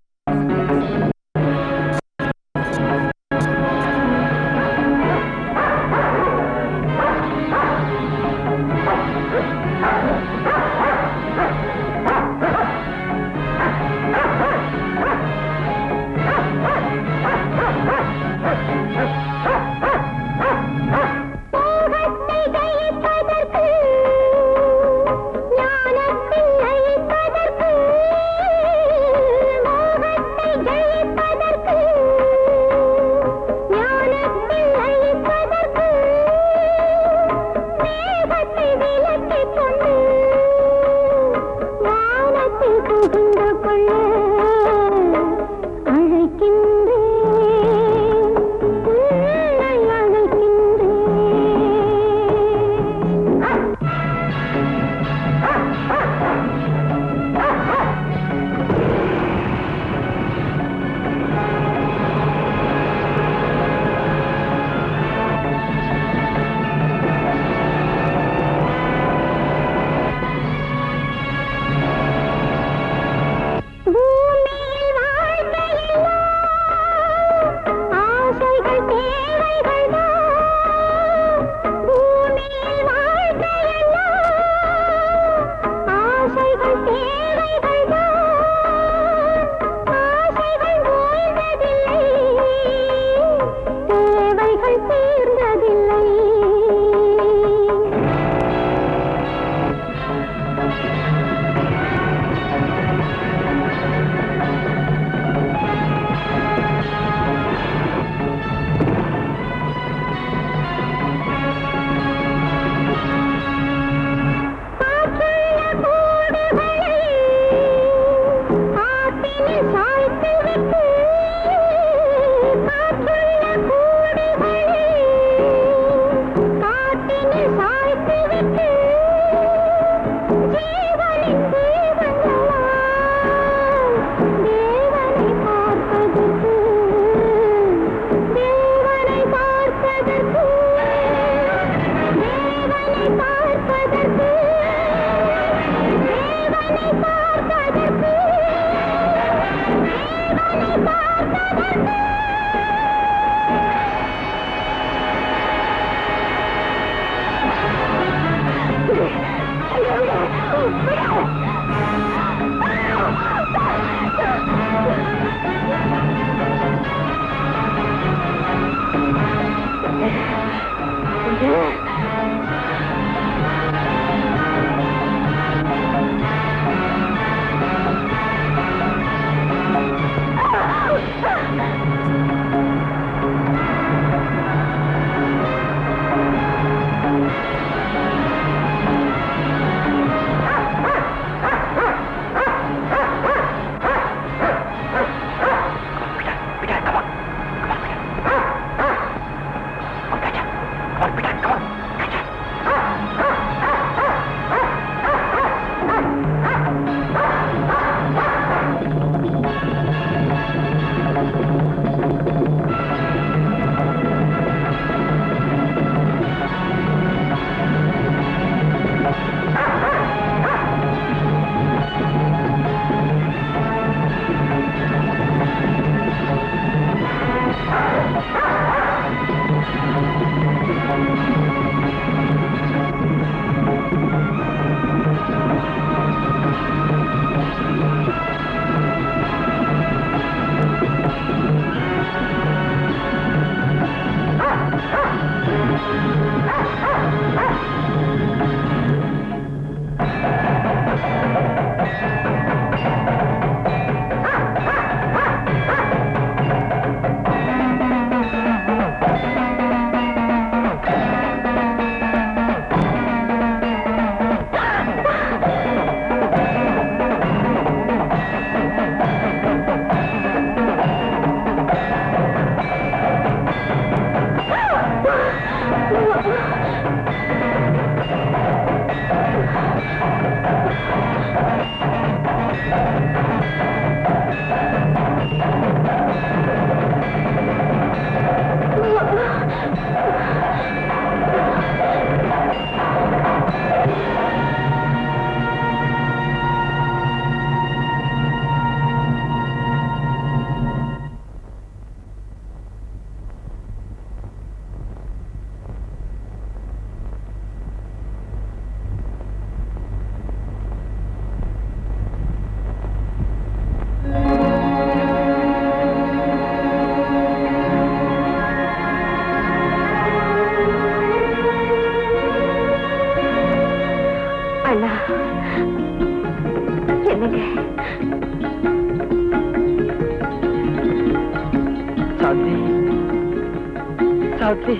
மோகத்தை ஜெயிப்பதற்கு ஞானத்தில் லயிப்பதற்கு, மோகத்தை ஜெயிப்பதற்கு ஞானத்தில் லயிப்பதற்கு, மேகத்தை விலக்கிக் கொண்டு வானத்தில் புகுந்து கொள்ள அழைக்கின்றேன் உன்னை அழைக்கின்றேன். பூமியில் வாழ்க்கையெல்லாம் ஆசைகள் தேவைகள்தான், பூமியில் வாழ்க்கையெல்லாம் ஆசைகள் தேவைகள்தான், ஆசைகள் ஓய்வதில்லை தேவைகள் தீர்ந்ததில்லை. காற்றுள்ள கூடுகளை ஆற்றினில் சாய்த்து விட்டு, காற்றுள்ள கூடுகளை காற்றினில் சாய்த்து விட்டு, ஜீவனின் தீபங்களால் தேவனை பார்ப்பதற்கு, தேவனை பார்ப்பதற்கு, தேவனை பார்ப்பதற்கு, தேவனை பார்ப்பதற்கு, தேவனை பார்ப்பதற்கு. அண்ணா என்னங்க சாந்தி சாந்தி